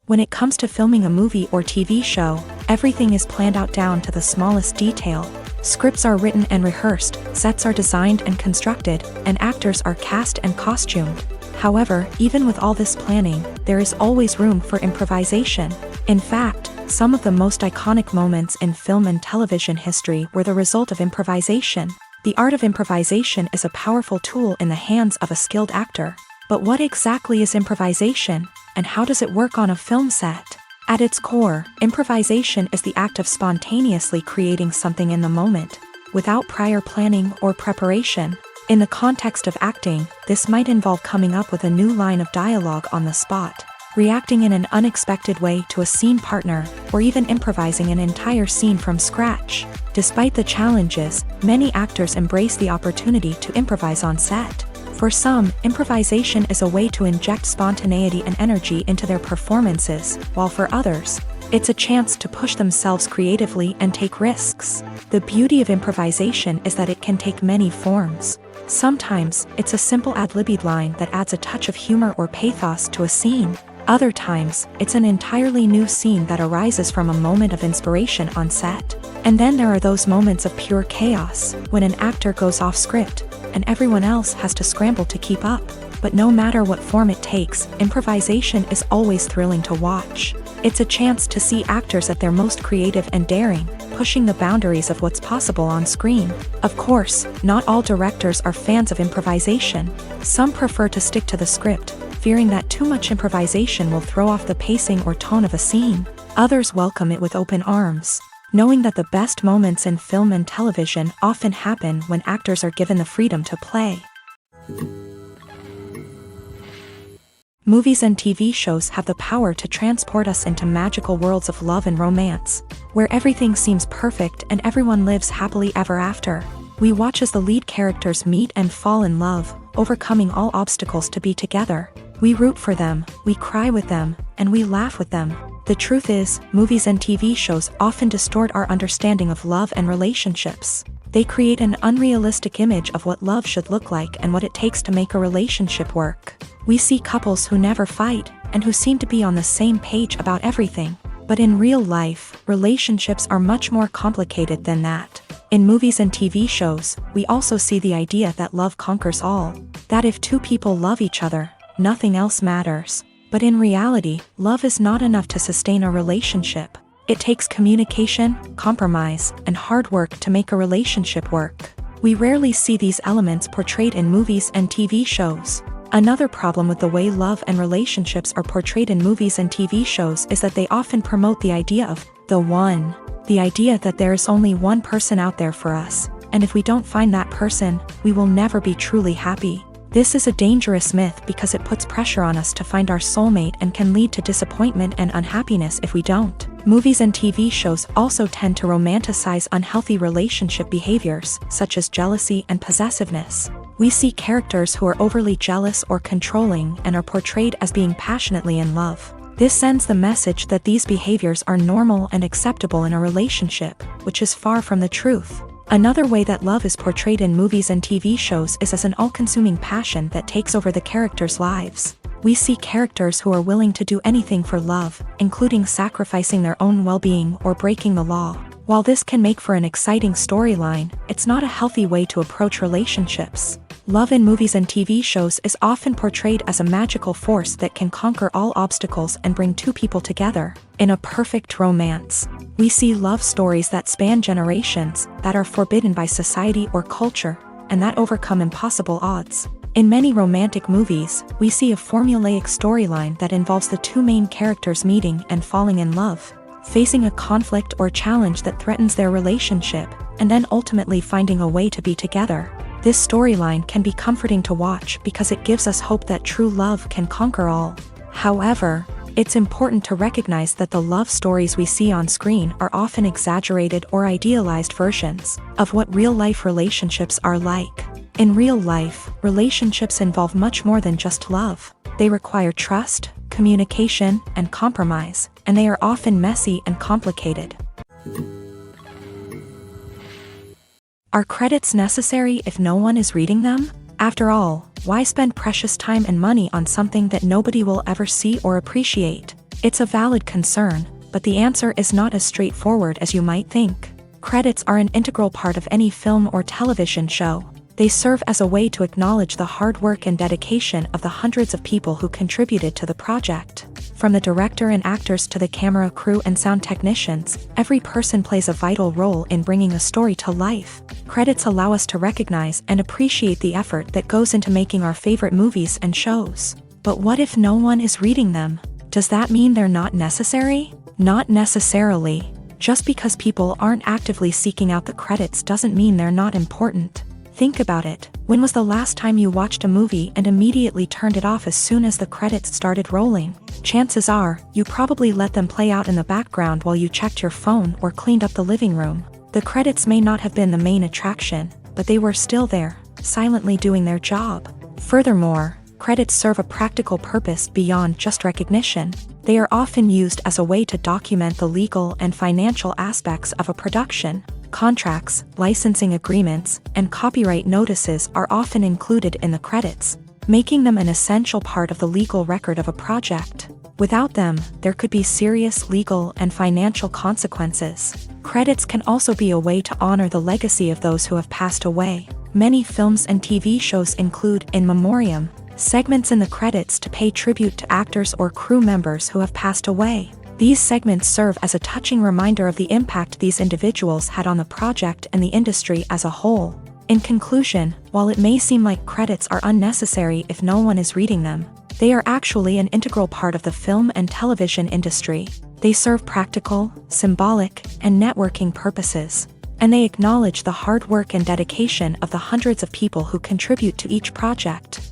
When it comes to filming a movie or TV show, everything is planned out down to the smallest detail. Scripts are written and rehearsed, sets are designed and constructed, and actors are cast and costumed. However, even with all this planning, there is always room for improvisation. In fact, some of the most iconic moments in film and television history were the result of improvisation. The art of improvisation is a powerful tool in the hands of a skilled actor. But what exactly is improvisation, and how does it work on a film set? At its core, improvisation is the act of spontaneously creating something in the moment, without prior planning or preparation. In the context of acting, this might involve coming up with a new line of dialogue on the spot, reacting in an unexpected way to a scene partner, or even improvising an entire scene from scratch. Despite the challenges, many actors embrace the opportunity to improvise on set. For some, improvisation is a way to inject spontaneity and energy into their performances, while for others, it's a chance to push themselves creatively and take risks. The beauty of improvisation is that it can take many forms. Sometimes, it's a simple ad-libbed line that adds a touch of humor or pathos to a scene. Other times, it's an entirely new scene that arises from a moment of inspiration on set. And then there are those moments of pure chaos, when an actor goes off script, and everyone else has to scramble to keep up. But no matter what form it takes, improvisation is always thrilling to watch. It's a chance to see actors at their most creative and daring, pushing the boundaries of what's possible on screen. Of course, not all directors are fans of improvisation. Some prefer to stick to the script, fearing that too much improvisation will throw off the pacing or tone of a scene. Others welcome it with open arms, knowing that the best moments in film and television often happen when actors are given the freedom to play. Movies and TV shows have the power to transport us into magical worlds of love and romance, where everything seems perfect and everyone lives happily ever after. We watch as the lead characters meet and fall in love, overcoming all obstacles to be together. We root for them, we cry with them, and we laugh with them. The truth is, movies and TV shows often distort our understanding of love and relationships. They create an unrealistic image of what love should look like and what it takes to make a relationship work. We see couples who never fight, and who seem to be on the same page about everything. But in real life, relationships are much more complicated than that. In movies and TV shows, we also see the idea that love conquers all. That if two people love each other, nothing else matters. But in reality, love is not enough to sustain a relationship. It takes communication, compromise, and hard work to make a relationship work. We rarely see these elements portrayed in movies and TV shows. Another problem with the way love and relationships are portrayed in movies and TV shows is that they often promote the idea of the one. The idea that there is only one person out there for us, and if we don't find that person, we will never be truly happy. This is a dangerous myth because it puts pressure on us to find our soulmate and can lead to disappointment and unhappiness if we don't. Movies and TV shows also tend to romanticize unhealthy relationship behaviors, such as jealousy and possessiveness. We see characters who are overly jealous or controlling and are portrayed as being passionately in love. This sends the message that these behaviors are normal and acceptable in a relationship, which is far from the truth. Another way that love is portrayed in movies and TV shows is as an all-consuming passion that takes over the characters' lives. We see characters who are willing to do anything for love, including sacrificing their own well-being or breaking the law. While this can make for an exciting storyline, it's not a healthy way to approach relationships. Love in movies and TV shows is often portrayed as a magical force that can conquer all obstacles and bring two people together. In a perfect romance, we see love stories that span generations, that are forbidden by society or culture, and that overcome impossible odds. In many romantic movies, we see a formulaic storyline that involves the two main characters meeting and falling in love, facing a conflict or challenge that threatens their relationship, and then ultimately finding a way to be together. This storyline can be comforting to watch because it gives us hope that true love can conquer all. However, it's important to recognize that the love stories we see on screen are often exaggerated or idealized versions of what real-life relationships are like. In real life, relationships involve much more than just love. They require trust, communication, and compromise, and they are often messy and complicated. Are credits necessary if no one is reading them? After all, why spend precious time and money on something that nobody will ever see or appreciate? It's a valid concern, but the answer is not as straightforward as you might think. Credits are an integral part of any film or television show. They serve as a way to acknowledge the hard work and dedication of the hundreds of people who contributed to the project. From the director and actors to the camera crew and sound technicians, every person plays a vital role in bringing a story to life. Credits allow us to recognize and appreciate the effort that goes into making our favorite movies and shows. But what if no one is reading them? Does that mean they're not necessary? Not necessarily. Just because people aren't actively seeking out the credits doesn't mean they're not important. Think about it. When was the last time you watched a movie and immediately turned it off as soon as the credits started rolling? Chances are, you probably let them play out in the background while you checked your phone or cleaned up the living room. The credits may not have been the main attraction, but they were still there, silently doing their job. Furthermore, credits serve a practical purpose beyond just recognition. They are often used as a way to document the legal and financial aspects of a production. Contracts, licensing agreements, and copyright notices are often included in the credits, making them an essential part of the legal record of a project. Without them, there could be serious legal and financial consequences. Credits can also be a way to honor the legacy of those who have passed away. Many films and TV shows include in memoriam segments in the credits to pay tribute to actors or crew members who have passed away. These segments serve as a touching reminder of the impact these individuals had on the project and the industry as a whole. In conclusion, while it may seem like credits are unnecessary if no one is reading them, they are actually an integral part of the film and television industry. They serve practical, symbolic, and networking purposes, and they acknowledge the hard work and dedication of the hundreds of people who contribute to each project.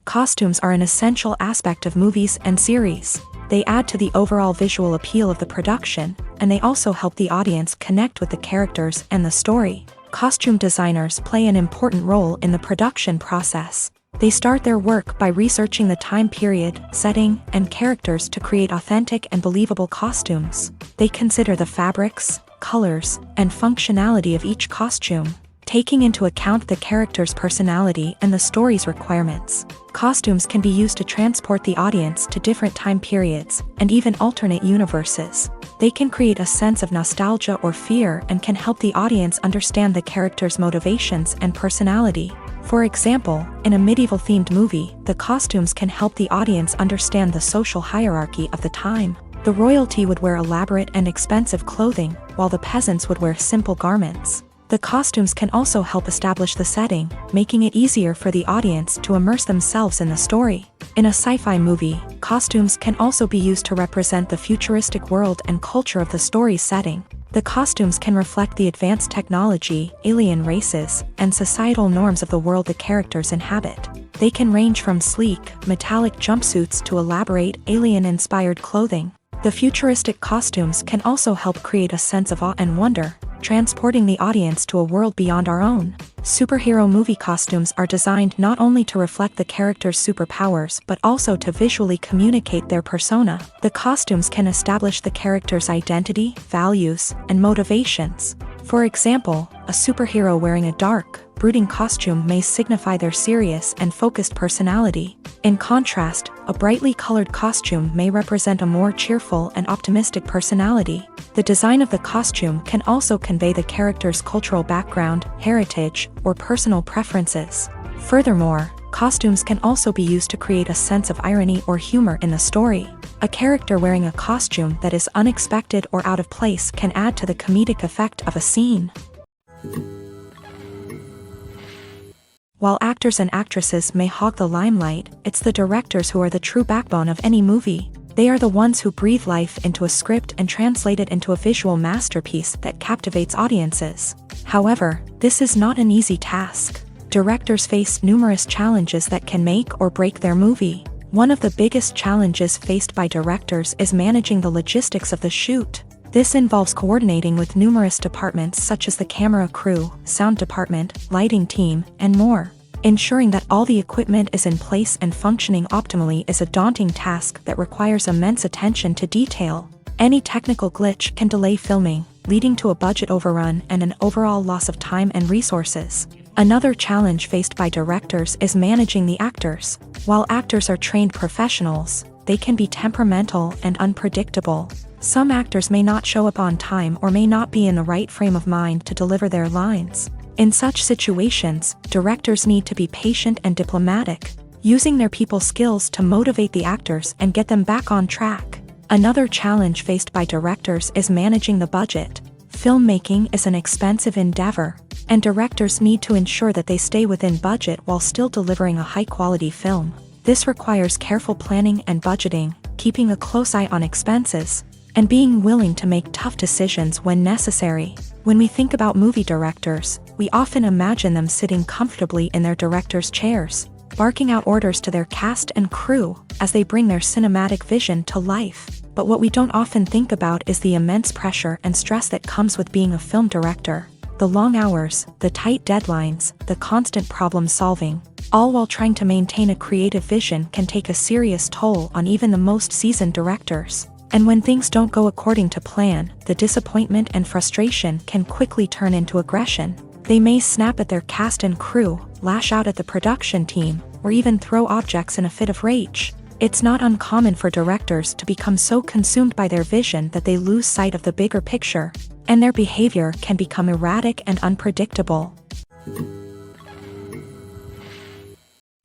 Costumes are an essential aspect of movies and series. They add to the overall visual appeal of the production, and they also help the audience connect with the characters and the story. Costume designers play an important role in the production process. They start their work by researching the time period, setting, and characters to create authentic and believable costumes. They consider the fabrics, colors, and functionality of each costume, taking into account the character's personality and the story's requirements. Costumes can be used to transport the audience to different time periods, and even alternate universes. They can create a sense of nostalgia or fear and can help the audience understand the character's motivations and personality. For example, in a medieval-themed movie, the costumes can help the audience understand the social hierarchy of the time. The royalty would wear elaborate and expensive clothing, while the peasants would wear simple garments. The costumes can also help establish the setting, making it easier for the audience to immerse themselves in the story. In a sci-fi movie, costumes can also be used to represent the futuristic world and culture of the story's setting. The costumes can reflect the advanced technology, alien races, and societal norms of the world the characters inhabit. They can range from sleek, metallic jumpsuits to elaborate, alien-inspired clothing. The futuristic costumes can also help create a sense of awe and wonder, transporting the audience to a world beyond our own. Superhero movie costumes are designed not only to reflect the character's superpowers but also to visually communicate their persona. The costumes can establish the character's identity, values, and motivations. For example, a superhero wearing a dark, brooding costume may signify their serious and focused personality. In contrast, a brightly colored costume may represent a more cheerful and optimistic personality. The design of the costume can also convey the character's cultural background, heritage, or personal preferences. Furthermore, costumes can also be used to create a sense of irony or humor in the story. A character wearing a costume that is unexpected or out of place can add to the comedic effect of a scene. While actors and actresses may hog the limelight, it's the directors who are the true backbone of any movie. They are the ones who breathe life into a script and translate it into a visual masterpiece that captivates audiences. However, this is not an easy task. Directors face numerous challenges that can make or break their movie. One of the biggest challenges faced by directors is managing the logistics of the shoot. This involves coordinating with numerous departments such as the camera crew, sound department, lighting team, and more. Ensuring that all the equipment is in place and functioning optimally is a daunting task that requires immense attention to detail. Any technical glitch can delay filming, leading to a budget overrun and an overall loss of time and resources. Another challenge faced by directors is managing the actors. While actors are trained professionals, they can be temperamental and unpredictable. Some actors may not show up on time or may not be in the right frame of mind to deliver their lines. In such situations, directors need to be patient and diplomatic, using their people skills to motivate the actors and get them back on track. Another challenge faced by directors is managing the budget. Filmmaking is an expensive endeavor, and directors need to ensure that they stay within budget while still delivering a high-quality film. This requires careful planning and budgeting, keeping a close eye on expenses, and being willing to make tough decisions when necessary. When we think about movie directors, we often imagine them sitting comfortably in their director's chairs, barking out orders to their cast and crew as they bring their cinematic vision to life. But what we don't often think about is the immense pressure and stress that comes with being a film director. The long hours, the tight deadlines, the constant problem solving, all while trying to maintain a creative vision can take a serious toll on even the most seasoned directors. And when things don't go according to plan, the disappointment and frustration can quickly turn into aggression. They may snap at their cast and crew, lash out at the production team, or even throw objects in a fit of rage. It's not uncommon for directors to become so consumed by their vision that they lose sight of the bigger picture, and their behavior can become erratic and unpredictable.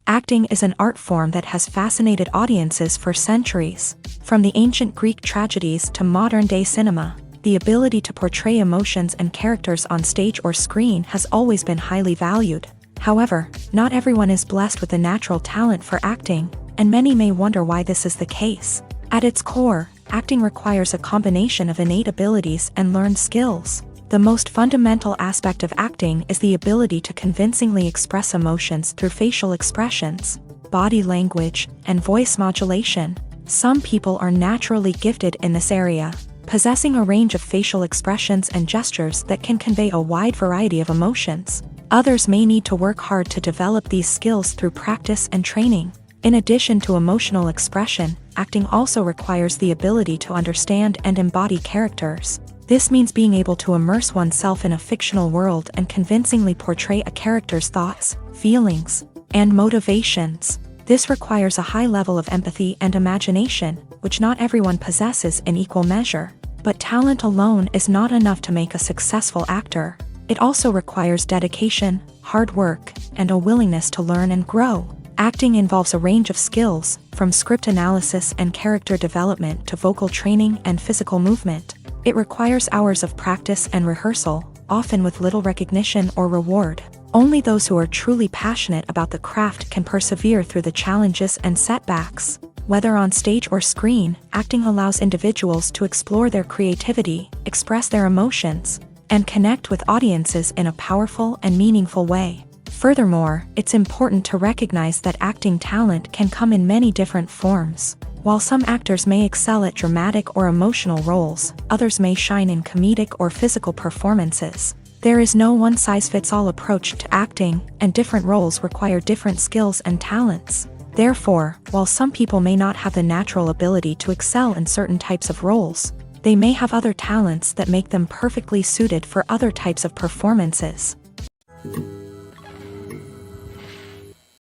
Acting is an art form that has fascinated audiences for centuries. From the ancient Greek tragedies to modern-day cinema, the ability to portray emotions and characters on stage or screen has always been highly valued. However, not everyone is blessed with a natural talent for acting, and many may wonder why this is the case. At its core, acting requires a combination of innate abilities and learned skills. The most fundamental aspect of acting is the ability to convincingly express emotions through facial expressions, body language, and voice modulation. Some people are naturally gifted in this area, possessing a range of facial expressions and gestures that can convey a wide variety of emotions. Others may need to work hard to develop these skills through practice and training. In addition to emotional expression, acting also requires the ability to understand and embody characters. This means being able to immerse oneself in a fictional world and convincingly portray a character's thoughts, feelings, and motivations. This requires a high level of empathy and imagination, which not everyone possesses in equal measure. But talent alone is not enough to make a successful actor. It also requires dedication, hard work, and a willingness to learn and grow. Acting involves a range of skills, from script analysis and character development to vocal training and physical movement. It requires hours of practice and rehearsal, often with little recognition or reward. Only those who are truly passionate about the craft can persevere through the challenges and setbacks. Whether on stage or screen, acting allows individuals to explore their creativity, express their emotions, and connect with audiences in a powerful and meaningful way. Furthermore, it's important to recognize that acting talent can come in many different forms. While some actors may excel at dramatic or emotional roles, others may shine in comedic or physical performances. There is no one-size-fits-all approach to acting, and different roles require different skills and talents. Therefore, while some people may not have the natural ability to excel in certain types of roles, they may have other talents that make them perfectly suited for other types of performances.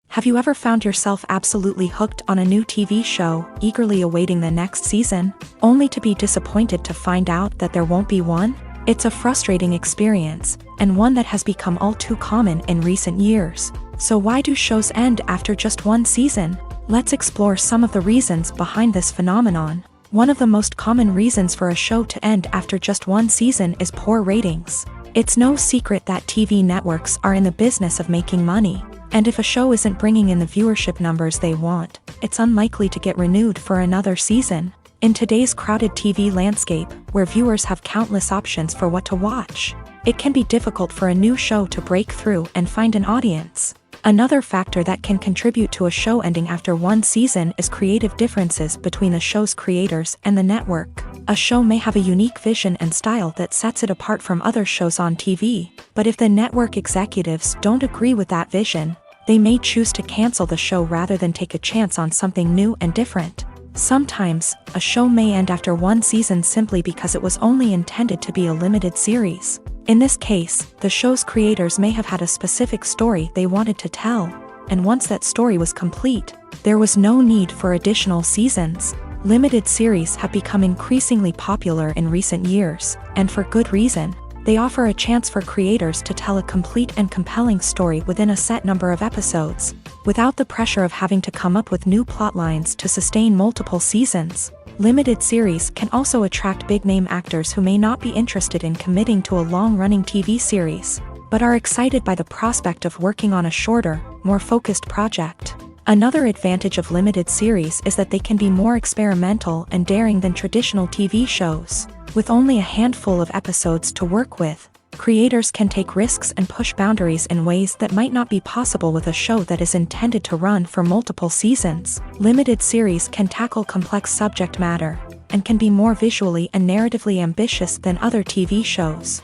Have you ever found yourself absolutely hooked on a new TV show, eagerly awaiting the next season, only to be disappointed to find out that there won't be one? It's a frustrating experience, and one that has become all too common in recent years. So why do shows end after just one season? Let's explore some of the reasons behind this phenomenon. One of the most common reasons for a show to end after just one season is poor ratings. It's no secret that TV networks are in the business of making money. And if a show isn't bringing in the viewership numbers they want, it's unlikely to get renewed for another season. In today's crowded TV landscape, where viewers have countless options for what to watch, it can be difficult for a new show to break through and find an audience. Another factor that can contribute to a show ending after one season is creative differences between the show's creators and the network. A show may have a unique vision and style that sets it apart from other shows on TV, but if the network executives don't agree with that vision, They may choose to cancel the show rather than take a chance on something new and different. Sometimes, a show may end after one season simply because it was only intended to be a limited series. In this case, the show's creators may have had a specific story they wanted to tell, and once that story was complete, there was no need for additional seasons. Limited series have become increasingly popular in recent years, and for good reason. They offer a chance for creators to tell a complete and compelling story within a set number of episodes, without the pressure of having to come up with new plotlines to sustain multiple seasons. Limited series can also attract big-name actors who may not be interested in committing to a long-running TV series, but are excited by the prospect of working on a shorter, more focused project. Another advantage of limited series is that they can be more experimental and daring than traditional TV shows. With only a handful of episodes to work with, creators can take risks and push boundaries in ways that might not be possible with a show that is intended to run for multiple seasons. Limited series can tackle complex subject matter, and can be more visually and narratively ambitious than other TV shows.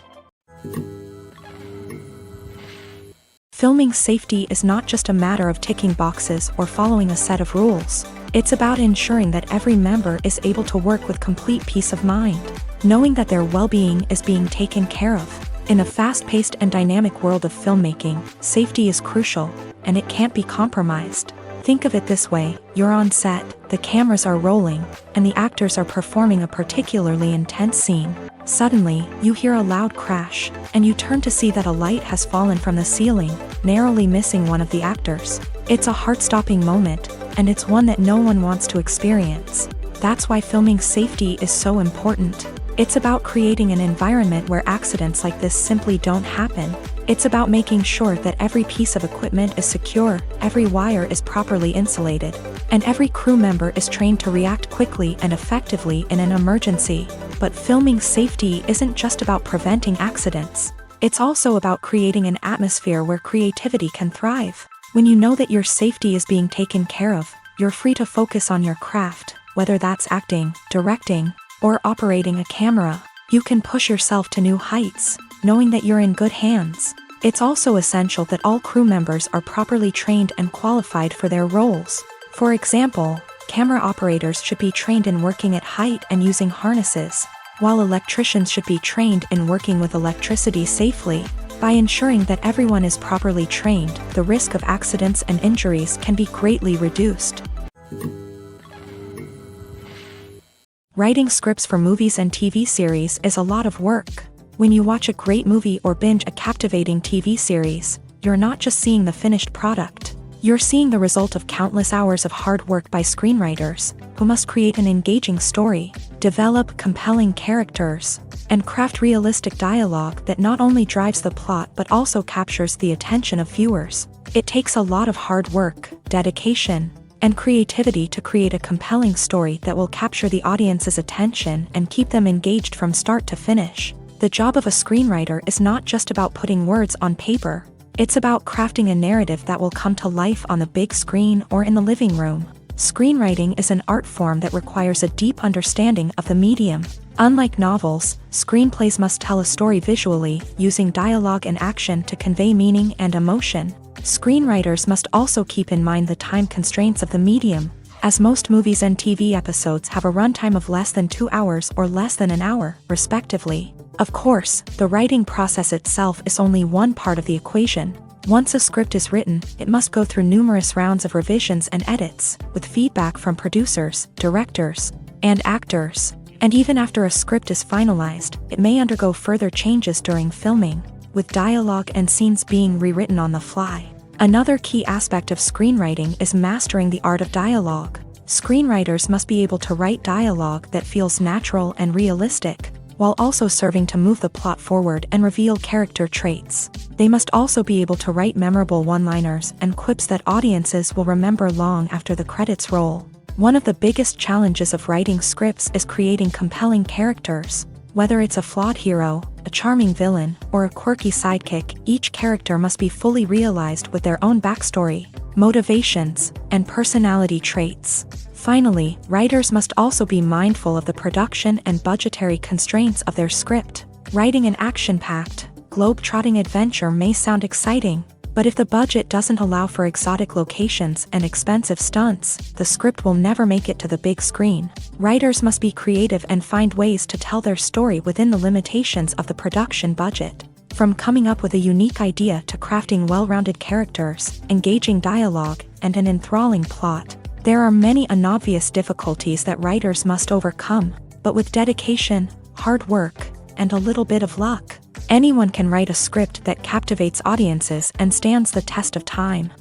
Filming safety is not just a matter of ticking boxes or following a set of rules. It's about ensuring that every member is able to work with complete peace of mind, knowing that their well-being is being taken care of. In a fast-paced and dynamic world of filmmaking, safety is crucial, and it can't be compromised. Think of it this way: you're on set, the cameras are rolling, and the actors are performing a particularly intense scene. Suddenly, you hear a loud crash, and you turn to see that a light has fallen from the ceiling, narrowly missing one of the actors. It's a heart-stopping moment, and it's one that no one wants to experience. That's why filming safety is so important. It's about creating an environment where accidents like this simply don't happen. It's about making sure that every piece of equipment is secure, every wire is properly insulated, and every crew member is trained to react quickly and effectively in an emergency. But filming safety isn't just about preventing accidents. It's also about creating an atmosphere where creativity can thrive. When you know that your safety is being taken care of, you're free to focus on your craft, whether that's acting, directing, or operating a camera. You can push yourself to new heights, knowing that you're in good hands. It's also essential that all crew members are properly trained and qualified for their roles. For example, camera operators should be trained in working at height and using harnesses, while electricians should be trained in working with electricity safely. By ensuring that everyone is properly trained, the risk of accidents and injuries can be greatly reduced. Writing scripts for movies and TV series is a lot of work. When you watch a great movie or binge a captivating TV series, you're not just seeing the finished product. You're seeing the result of countless hours of hard work by screenwriters, who must create an engaging story, develop compelling characters, and craft realistic dialogue that not only drives the plot but also captures the attention of viewers. It takes a lot of hard work, dedication, and creativity to create a compelling story that will capture the audience's attention and keep them engaged from start to finish. The job of a screenwriter is not just about putting words on paper. It's about crafting a narrative that will come to life on the big screen or in the living room. Screenwriting is an art form that requires a deep understanding of the medium. Unlike novels, screenplays must tell a story visually, using dialogue and action to convey meaning and emotion. Screenwriters must also keep in mind the time constraints of the medium, as most movies and TV episodes have a runtime of less than 2 hours or less than an hour, respectively. Of course, the writing process itself is only one part of the equation. Once a script is written, it must go through numerous rounds of revisions and edits, with feedback from producers, directors, and actors. And even after a script is finalized, it may undergo further changes during filming, with dialogue and scenes being rewritten on the fly. Another key aspect of screenwriting is mastering the art of dialogue. Screenwriters must be able to write dialogue that feels natural and realistic, while also serving to move the plot forward and reveal character traits. They must also be able to write memorable one-liners and quips that audiences will remember long after the credits roll. One of the biggest challenges of writing scripts is creating compelling characters. Whether it's a flawed hero, a charming villain, or a quirky sidekick, each character must be fully realized with their own backstory, motivations, and personality traits. Finally, writers must also be mindful of the production and budgetary constraints of their script. Writing an action-packed, globe-trotting adventure may sound exciting, But if the budget doesn't allow for exotic locations and expensive stunts, the script will never make it to the big screen. Writers must be creative and find ways to tell their story within the limitations of the production budget. From coming up with a unique idea to crafting well-rounded characters, engaging dialogue, and an enthralling plot, there are many unobvious difficulties that writers must overcome, but with dedication, hard work, and a little bit of luck, anyone can write a script that captivates audiences and stands the test of time.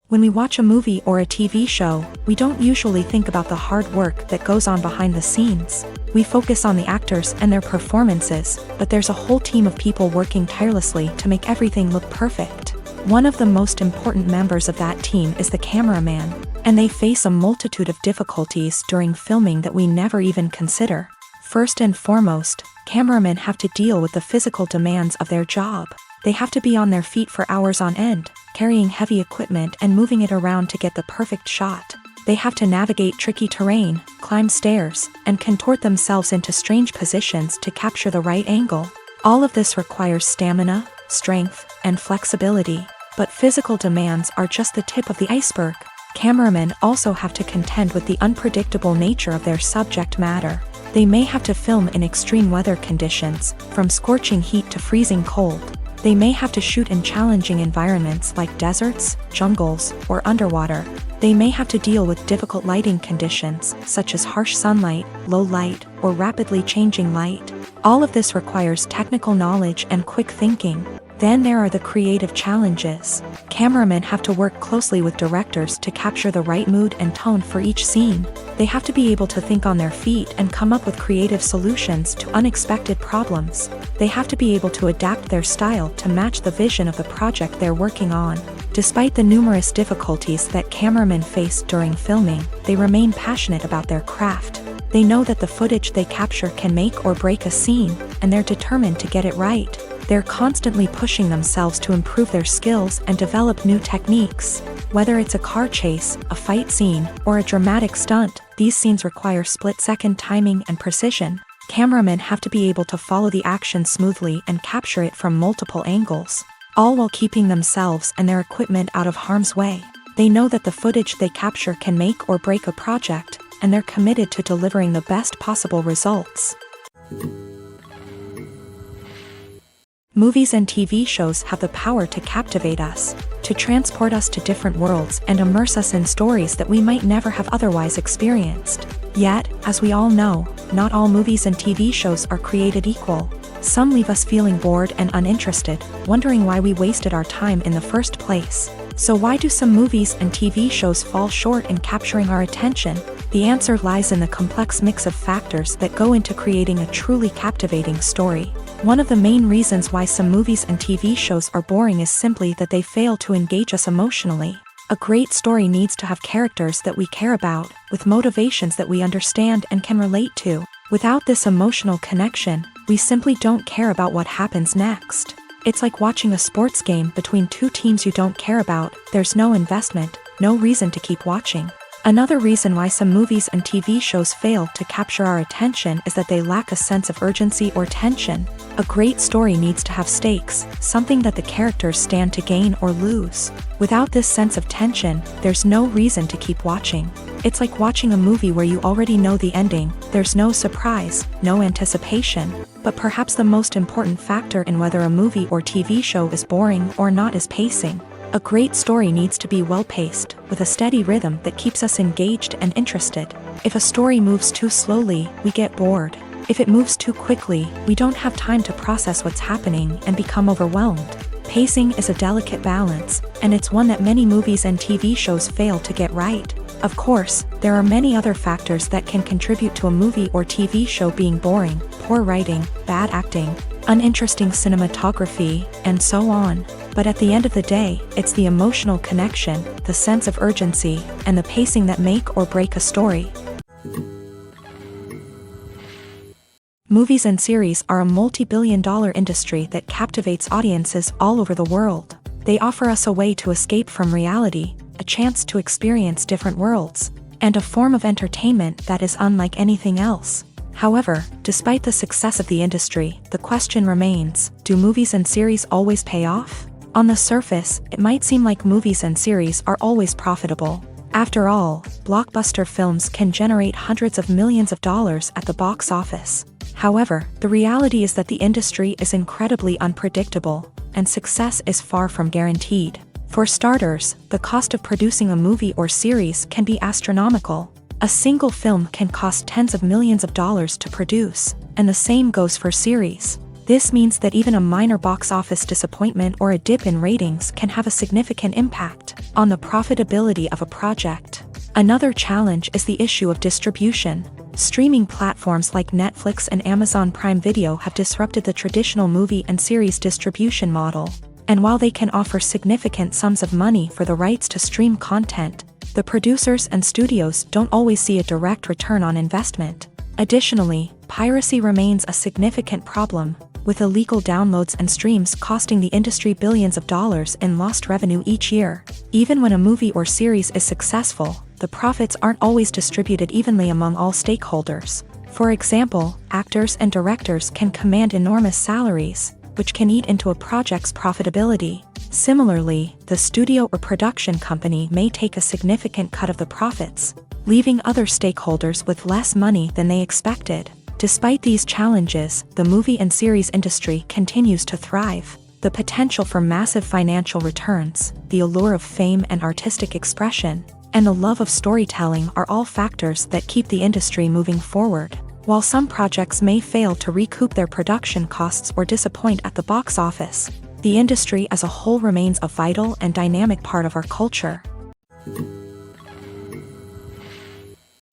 When we watch a movie or a TV show, we don't usually think about the hard work that goes on behind the scenes. We focus on the actors and their performances, but there's a whole team of people working tirelessly to make everything look perfect. One of the most important members of that team is the cameraman, and they face a multitude of difficulties during filming that we never even consider. First and foremost, cameramen have to deal with the physical demands of their job. They have to be on their feet for hours on end, carrying heavy equipment and moving it around to get the perfect shot. They have to navigate tricky terrain, climb stairs, and contort themselves into strange positions to capture the right angle. All of this requires stamina, strength, and flexibility. But physical demands are just the tip of the iceberg. Cameramen also have to contend with the unpredictable nature of their subject matter. They may have to film in extreme weather conditions, from scorching heat to freezing cold. They may have to shoot in challenging environments like deserts, jungles, or underwater. They may have to deal with difficult lighting conditions, such as harsh sunlight, low light, or rapidly changing light. All of this requires technical knowledge and quick thinking. Then there are the creative challenges. Cameramen have to work closely with directors to capture the right mood and tone for each scene. They have to be able to think on their feet and come up with creative solutions to unexpected problems. They have to be able to adapt their style to match the vision of the project they're working on. Despite the numerous difficulties that cameramen face during filming, they remain passionate about their craft. They know that the footage they capture can make or break a scene, and they're determined to get it right. They're constantly pushing themselves to improve their skills and develop new techniques. Whether it's a car chase, a fight scene, or a dramatic stunt, these scenes require split-second timing and precision. Cameramen have to be able to follow the action smoothly and capture it from multiple angles, all while keeping themselves and their equipment out of harm's way. They know that the footage they capture can make or break a project, and they're committed to delivering the best possible results. Movies and TV shows have the power to captivate us, to transport us to different worlds and immerse us in stories that we might never have otherwise experienced. Yet, as we all know, not all movies and TV shows are created equal. Some leave us feeling bored and uninterested, wondering why we wasted our time in the first place. So why do some movies and TV shows fall short in capturing our attention? The answer lies in the complex mix of factors that go into creating a truly captivating story. One of the main reasons why some movies and TV shows are boring is simply that they fail to engage us emotionally. A great story needs to have characters that we care about, with motivations that we understand and can relate to. Without this emotional connection, we simply don't care about what happens next. It's like watching a sports game between two teams you don't care about. There's no investment, no reason to keep watching. Another reason why some movies and TV shows fail to capture our attention is that they lack a sense of urgency or tension. A great story needs to have stakes, something that the characters stand to gain or lose. Without this sense of tension, there's no reason to keep watching. It's like watching a movie where you already know the ending. There's no surprise, no anticipation. But perhaps the most important factor in whether a movie or TV show is boring or not is pacing. A great story needs to be well-paced, with a steady rhythm that keeps us engaged and interested. If a story moves too slowly, we get bored. If it moves too quickly, we don't have time to process what's happening and become overwhelmed. Pacing is a delicate balance, and it's one that many movies and TV shows fail to get right. Of course, there are many other factors that can contribute to a movie or TV show being boring: poor writing, bad acting, uninteresting cinematography, and so on. But at the end of the day, it's the emotional connection, the sense of urgency, and the pacing that make or break a story. Movies and series are a multi-billion-dollar industry that captivates audiences all over the world. They offer us a way to escape from reality, a chance to experience different worlds, and a form of entertainment that is unlike anything else. However, despite the success of the industry, the question remains, do movies and series always pay off? On the surface, it might seem like movies and series are always profitable. After all, blockbuster films can generate hundreds of millions of dollars at the box office. However, the reality is that the industry is incredibly unpredictable, and success is far from guaranteed. For starters, the cost of producing a movie or series can be astronomical. A single film can cost tens of millions of dollars to produce, and the same goes for series. This means that even a minor box office disappointment or a dip in ratings can have a significant impact on the profitability of a project. Another challenge is the issue of distribution. Streaming platforms like Netflix and Amazon Prime Video have disrupted the traditional movie and series distribution model. And while they can offer significant sums of money for the rights to stream content, the producers and studios don't always see a direct return on investment. Additionally, piracy remains a significant problem, with illegal downloads and streams costing the industry billions of dollars in lost revenue each year. Even when a movie or series is successful, the profits aren't always distributed evenly among all stakeholders. For example, actors and directors can command enormous salaries, which can eat into a project's profitability. Similarly, the studio or production company may take a significant cut of the profits, leaving other stakeholders with less money than they expected. Despite these challenges, the movie and series industry continues to thrive. The potential for massive financial returns, the allure of fame and artistic expression, and the love of storytelling are all factors that keep the industry moving forward. While some projects may fail to recoup their production costs or disappoint at the box office, the industry as a whole remains a vital and dynamic part of our culture.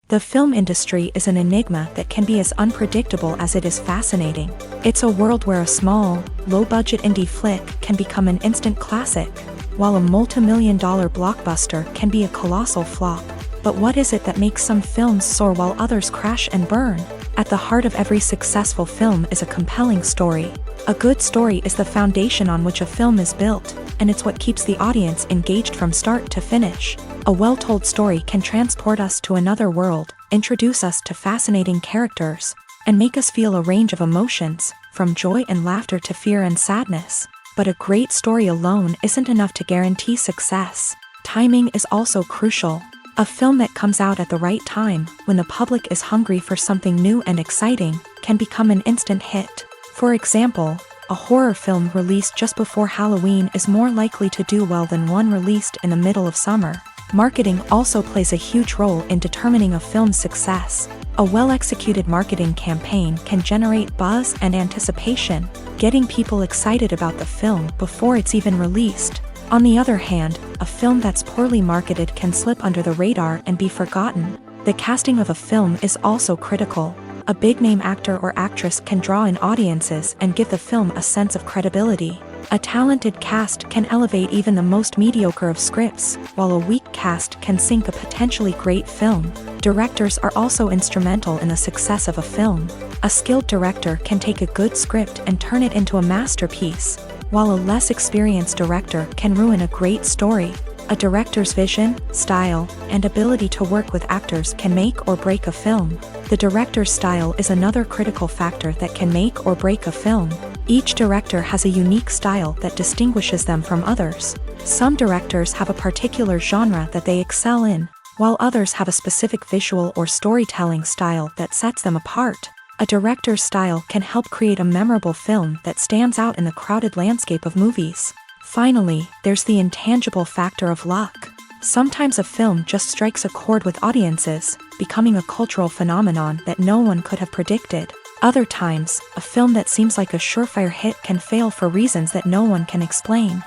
The film industry is an enigma that can be as unpredictable as it is fascinating. It's a world where a small, low-budget indie flick can become an instant classic, while a multi-million-dollar blockbuster can be a colossal flop. But what is it that makes some films soar while others crash and burn? At the heart of every successful film is a compelling story. A good story is the foundation on which a film is built, and it's what keeps the audience engaged from start to finish. A well-told story can transport us to another world, introduce us to fascinating characters, and make us feel a range of emotions, from joy and laughter to fear and sadness. But a great story alone isn't enough to guarantee success. Timing is also crucial. A film that comes out at the right time, when the public is hungry for something new and exciting, can become an instant hit. For example, a horror film released just before Halloween is more likely to do well than one released in the middle of summer. Marketing also plays a huge role in determining a film's success. A well-executed marketing campaign can generate buzz and anticipation, getting people excited about the film before it's even released. On the other hand, a film that's poorly marketed can slip under the radar and be forgotten. The casting of a film is also critical. A big-name actor or actress can draw in audiences and give the film a sense of credibility. A talented cast can elevate even the most mediocre of scripts, while a weak cast can sink a potentially great film. Directors are also instrumental in the success of a film. A skilled director can take a good script and turn it into a masterpiece, while a less experienced director can ruin a great story. A director's vision, style, and ability to work with actors can make or break a film. The director's style is another critical factor that can make or break a film. Each director has a unique style that distinguishes them from others. Some directors have a particular genre that they excel in, while others have a specific visual or storytelling style that sets them apart. A director's style can help create a memorable film that stands out in the crowded landscape of movies. Finally, there's the intangible factor of luck. Sometimes a film just strikes a chord with audiences, becoming a cultural phenomenon that no one could have predicted. Other times, a film that seems like a surefire hit can fail for reasons that no one can explain.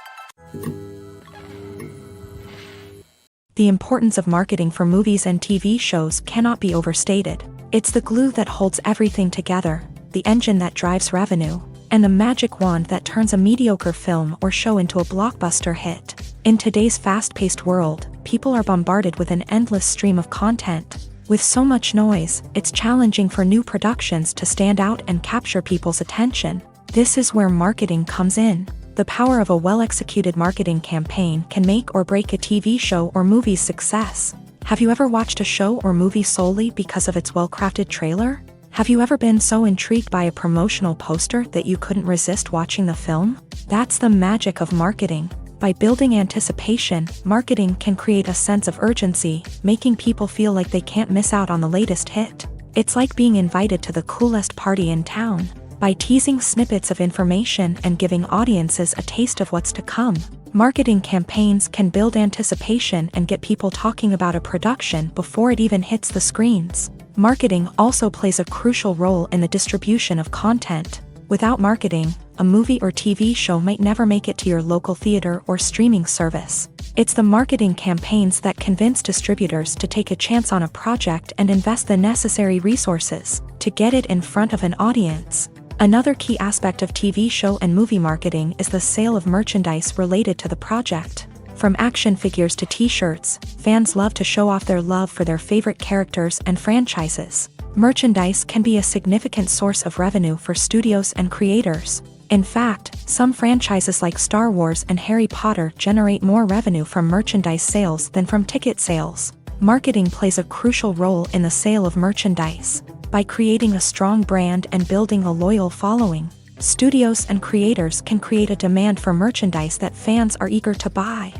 The importance of marketing for movies and TV shows cannot be overstated. It's the glue that holds everything together, the engine that drives revenue, and the magic wand that turns a mediocre film or show into a blockbuster hit. In today's fast-paced world, people are bombarded with an endless stream of content. With so much noise, it's challenging for new productions to stand out and capture people's attention. This is where marketing comes in. The power of a well-executed marketing campaign can make or break a TV show or movie's success. Have you ever watched a show or movie solely because of its well-crafted trailer? Have you ever been so intrigued by a promotional poster that you couldn't resist watching the film? That's the magic of marketing. By building anticipation, marketing can create a sense of urgency, making people feel like they can't miss out on the latest hit. It's like being invited to the coolest party in town. By teasing snippets of information and giving audiences a taste of what's to come, marketing campaigns can build anticipation and get people talking about a production before it even hits the screens. Marketing also plays a crucial role in the distribution of content. Without marketing, a movie or TV show might never make it to your local theater or streaming service. It's the marketing campaigns that convince distributors to take a chance on a project and invest the necessary resources to get it in front of an audience. Another key aspect of TV show and movie marketing is the sale of merchandise related to the project. From action figures to t-shirts, fans love to show off their love for their favorite characters and franchises. Merchandise can be a significant source of revenue for studios and creators. In fact, some franchises like Star Wars and Harry Potter generate more revenue from merchandise sales than from ticket sales. Marketing plays a crucial role in the sale of merchandise. By creating a strong brand and building a loyal following, studios and creators can create a demand for merchandise that fans are eager to buy.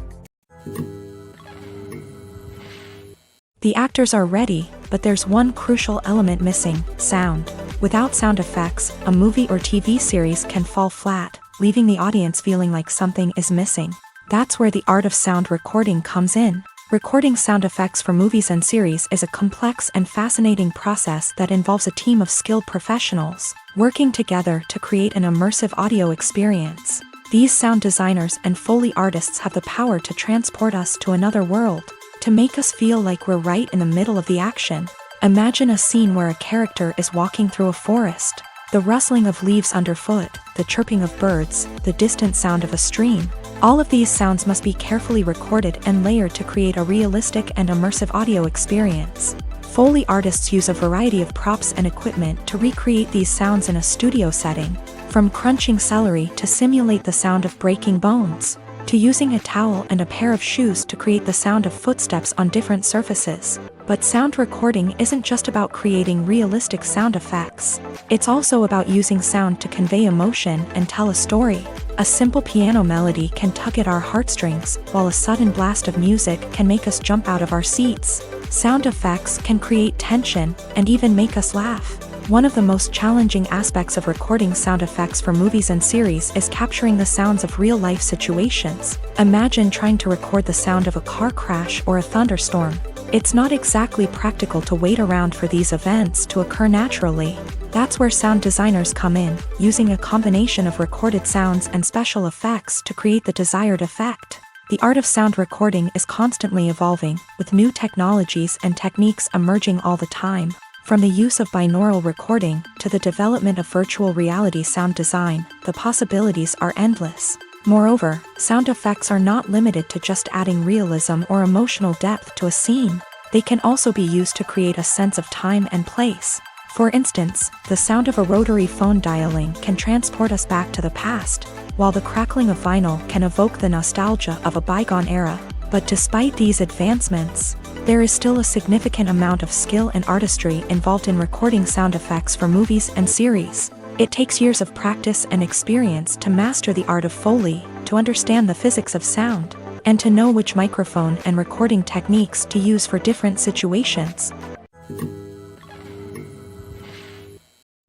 The actors are ready, but there's one crucial element missing: sound. Without sound effects, a movie or TV series can fall flat, leaving the audience feeling like something is missing. That's where the art of sound recording comes in. Recording sound effects for movies and series is a complex and fascinating process that involves a team of skilled professionals working together to create an immersive audio experience. These sound designers and Foley artists have the power to transport us to another world, to make us feel like we're right in the middle of the action. Imagine a scene where a character is walking through a forest. The rustling of leaves underfoot, the chirping of birds, the distant sound of a stream. All of these sounds must be carefully recorded and layered to create a realistic and immersive audio experience. Foley artists use a variety of props and equipment to recreate these sounds in a studio setting, from crunching celery to simulate the sound of breaking bones, to using a towel and a pair of shoes to create the sound of footsteps on different surfaces. But sound recording isn't just about creating realistic sound effects. It's also about using sound to convey emotion and tell a story. A simple piano melody can tug at our heartstrings, while a sudden blast of music can make us jump out of our seats. Sound effects can create tension and even make us laugh. One of the most challenging aspects of recording sound effects for movies and series is capturing the sounds of real-life situations. Imagine trying to record the sound of a car crash or a thunderstorm. It's not exactly practical to wait around for these events to occur naturally. That's where sound designers come in, using a combination of recorded sounds and special effects to create the desired effect. The art of sound recording is constantly evolving, with new technologies and techniques emerging all the time. From the use of binaural recording to the development of virtual reality sound design, the possibilities are endless. Moreover, sound effects are not limited to just adding realism or emotional depth to a scene. They can also be used to create a sense of time and place. For instance, the sound of a rotary phone dialing can transport us back to the past, while the crackling of vinyl can evoke the nostalgia of a bygone era. But despite these advancements, there is still a significant amount of skill and artistry involved in recording sound effects for movies and series. It takes years of practice and experience to master the art of Foley, to understand the physics of sound, and to know which microphone and recording techniques to use for different situations.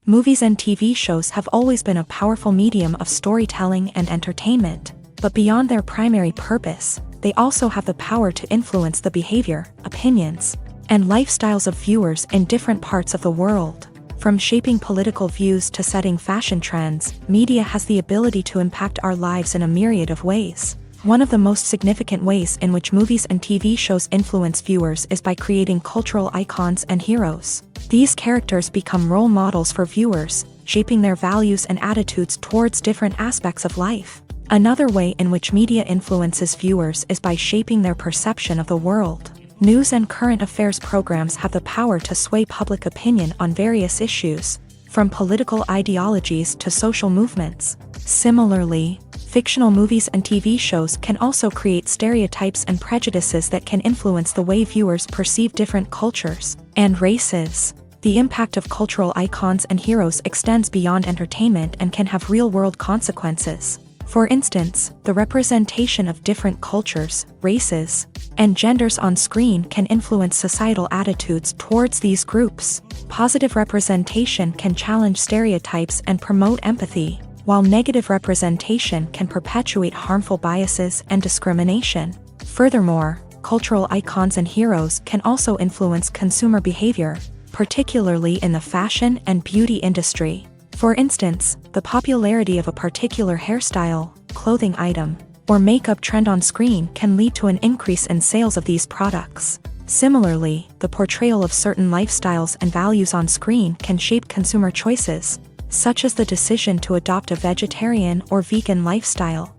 Movies and TV shows have always been a powerful medium of storytelling and entertainment, but beyond their primary purpose, they also have the power to influence the behavior, opinions, and lifestyles of viewers in different parts of the world. From shaping political views to setting fashion trends, media has the ability to impact our lives in a myriad of ways. One of the most significant ways in which movies and TV shows influence viewers is by creating cultural icons and heroes. These characters become role models for viewers, shaping their values and attitudes towards different aspects of life. Another way in which media influences viewers is by shaping their perception of the world. News and current affairs programs have the power to sway public opinion on various issues, from political ideologies to social movements. Similarly, fictional movies and TV shows can also create stereotypes and prejudices that can influence the way viewers perceive different cultures and races. The impact of cultural icons and heroes extends beyond entertainment and can have real-world consequences. For instance, the representation of different cultures, races, and genders on screen can influence societal attitudes towards these groups. Positive representation can challenge stereotypes and promote empathy, while negative representation can perpetuate harmful biases and discrimination. Furthermore, cultural icons and heroes can also influence consumer behavior, particularly in the fashion and beauty industry. For instance, the popularity of a particular hairstyle, clothing item, or makeup trend on screen can lead to an increase in sales of these products. Similarly, the portrayal of certain lifestyles and values on screen can shape consumer choices, such as the decision to adopt a vegetarian or vegan lifestyle.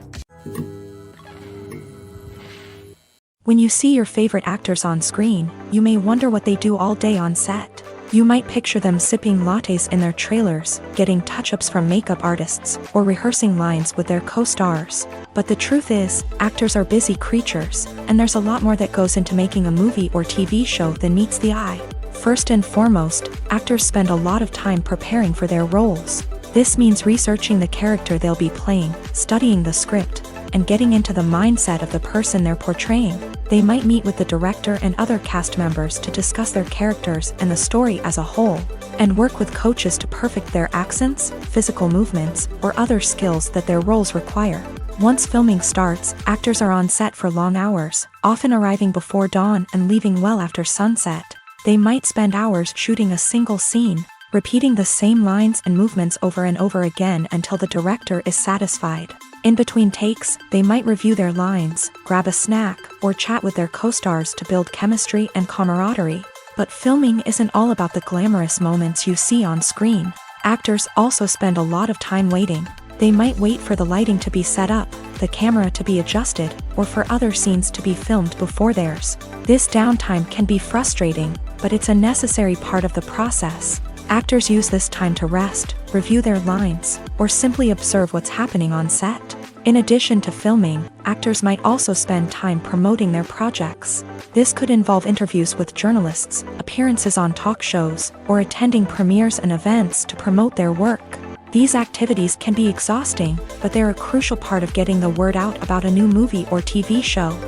When you see your favorite actors on screen, you may wonder what they do all day on set. You might picture them sipping lattes in their trailers, getting touch-ups from makeup artists, or rehearsing lines with their co-stars. But the truth is, actors are busy creatures, and there's a lot more that goes into making a movie or TV show than meets the eye. First and foremost, actors spend a lot of time preparing for their roles. This means researching the character they'll be playing, studying the script, and getting into the mindset of the person they're portraying. They might meet with the director and other cast members to discuss their characters and the story as a whole, and work with coaches to perfect their accents, physical movements, or other skills that their roles require. Once filming starts, actors are on set for long hours, often arriving before dawn and leaving well after sunset. They might spend hours shooting a single scene, repeating the same lines and movements over and over again until the director is satisfied. In between takes, they might review their lines, grab a snack, or chat with their co-stars to build chemistry and camaraderie. But filming isn't all about the glamorous moments you see on screen. Actors also spend a lot of time waiting. They might wait for the lighting to be set up, the camera to be adjusted, or for other scenes to be filmed before theirs. This downtime can be frustrating, but it's a necessary part of the process. Actors use this time to rest, review their lines, or simply observe what's happening on set. In addition to filming, actors might also spend time promoting their projects. This could involve interviews with journalists, appearances on talk shows, or attending premieres and events to promote their work. These activities can be exhausting, but they're a crucial part of getting the word out about a new movie or TV show.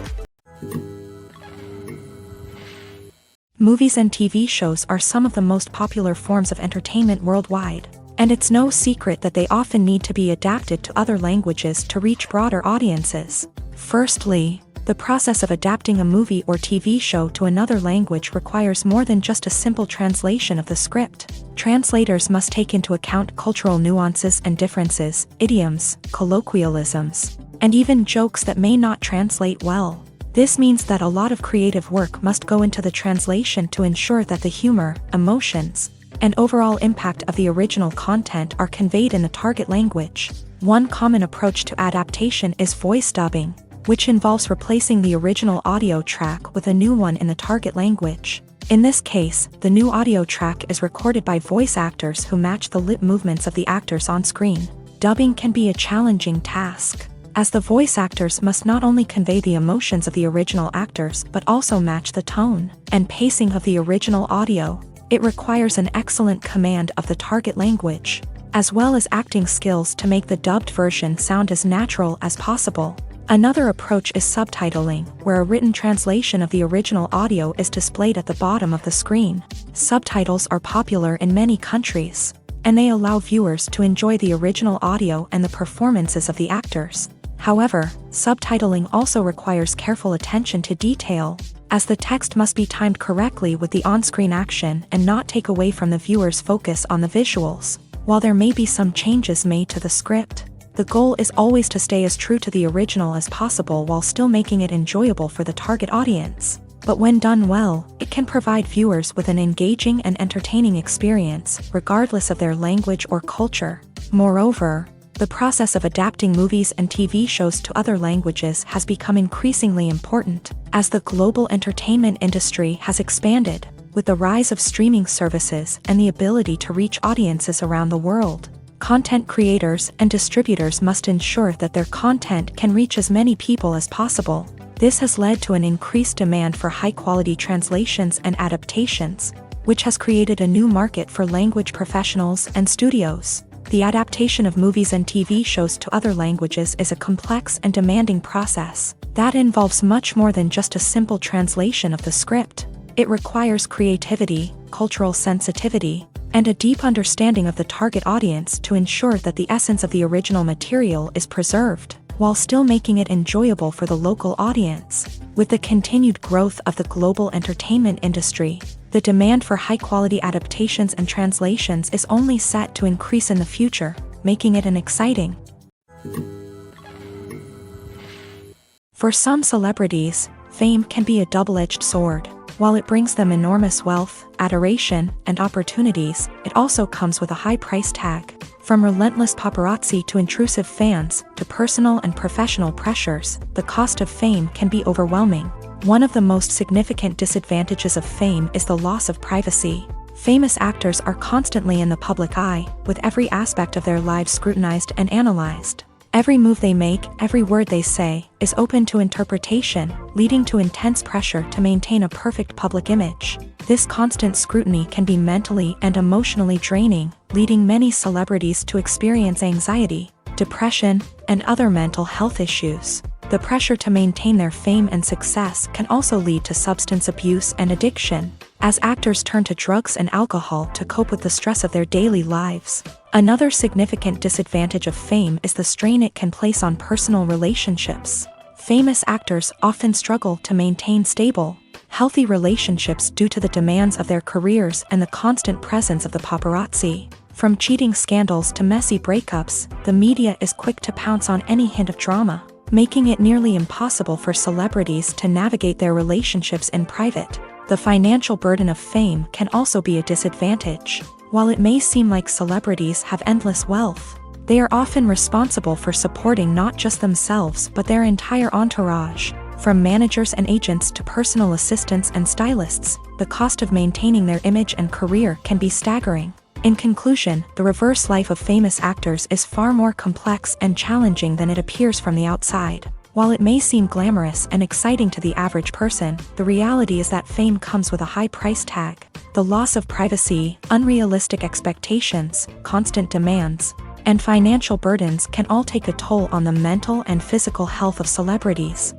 Movies and TV shows are some of the most popular forms of entertainment worldwide, and it's no secret that they often need to be adapted to other languages to reach broader audiences. Firstly, the process of adapting a movie or TV show to another language requires more than just a simple translation of the script. Translators must take into account cultural nuances and differences, idioms, colloquialisms, and even jokes that may not translate well. This means that a lot of creative work must go into the translation to ensure that the humor, emotions, and overall impact of the original content are conveyed in the target language. One common approach to adaptation is voice dubbing, which involves replacing the original audio track with a new one in the target language. In this case, the new audio track is recorded by voice actors who match the lip movements of the actors on screen. Dubbing can be a challenging task, as the voice actors must not only convey the emotions of the original actors but also match the tone and pacing of the original audio. It requires an excellent command of the target language, as well as acting skills to make the dubbed version sound as natural as possible. Another approach is subtitling, where a written translation of the original audio is displayed at the bottom of the screen. Subtitles are popular in many countries, and they allow viewers to enjoy the original audio and the performances of the actors. However, subtitling also requires careful attention to detail, as the text must be timed correctly with the on-screen action and not take away from the viewer's focus on the visuals. While there may be some changes made to the script, the goal is always to stay as true to the original as possible while still making it enjoyable for the target audience. But when done well, it can provide viewers with an engaging and entertaining experience, regardless of their language or culture. Moreover, the process of adapting movies and TV shows to other languages has become increasingly important, as the global entertainment industry has expanded, with the rise of streaming services and the ability to reach audiences around the world. Content creators and distributors must ensure that their content can reach as many people as possible. This has led to an increased demand for high-quality translations and adaptations, which has created a new market for language professionals and studios. The adaptation of movies and TV shows to other languages is a complex and demanding process that involves much more than just a simple translation of the script. It requires creativity, cultural sensitivity, and a deep understanding of the target audience to ensure that the essence of the original material is preserved, while still making it enjoyable for the local audience. With the continued growth of the global entertainment industry, the demand for high-quality adaptations and translations is only set to increase in the future, making it an exciting. For some celebrities, fame can be a double-edged sword. While it brings them enormous wealth, adoration, and opportunities, it also comes with a high price tag. From relentless paparazzi to intrusive fans, to personal and professional pressures, the cost of fame can be overwhelming. One of the most significant disadvantages of fame is the loss of privacy. Famous actors are constantly in the public eye, with every aspect of their lives scrutinized and analyzed. Every move they make, every word they say, is open to interpretation, leading to intense pressure to maintain a perfect public image. This constant scrutiny can be mentally and emotionally draining, leading many celebrities to experience anxiety, depression, and other mental health issues. The pressure to maintain their fame and success can also lead to substance abuse and addiction, as actors turn to drugs and alcohol to cope with the stress of their daily lives. Another significant disadvantage of fame is the strain it can place on personal relationships. Famous actors often struggle to maintain stable, healthy relationships due to the demands of their careers and the constant presence of the paparazzi. From cheating scandals to messy breakups, the media is quick to pounce on any hint of drama, making it nearly impossible for celebrities to navigate their relationships in private. The financial burden of fame can also be a disadvantage. While it may seem like celebrities have endless wealth, they are often responsible for supporting not just themselves but their entire entourage. From managers and agents to personal assistants and stylists, the cost of maintaining their image and career can be staggering. In conclusion, the reverse life of famous actors is far more complex and challenging than it appears from the outside. While it may seem glamorous and exciting to the average person, the reality is that fame comes with a high price tag. The loss of privacy, unrealistic expectations, constant demands, and financial burdens can all take a toll on the mental and physical health of celebrities.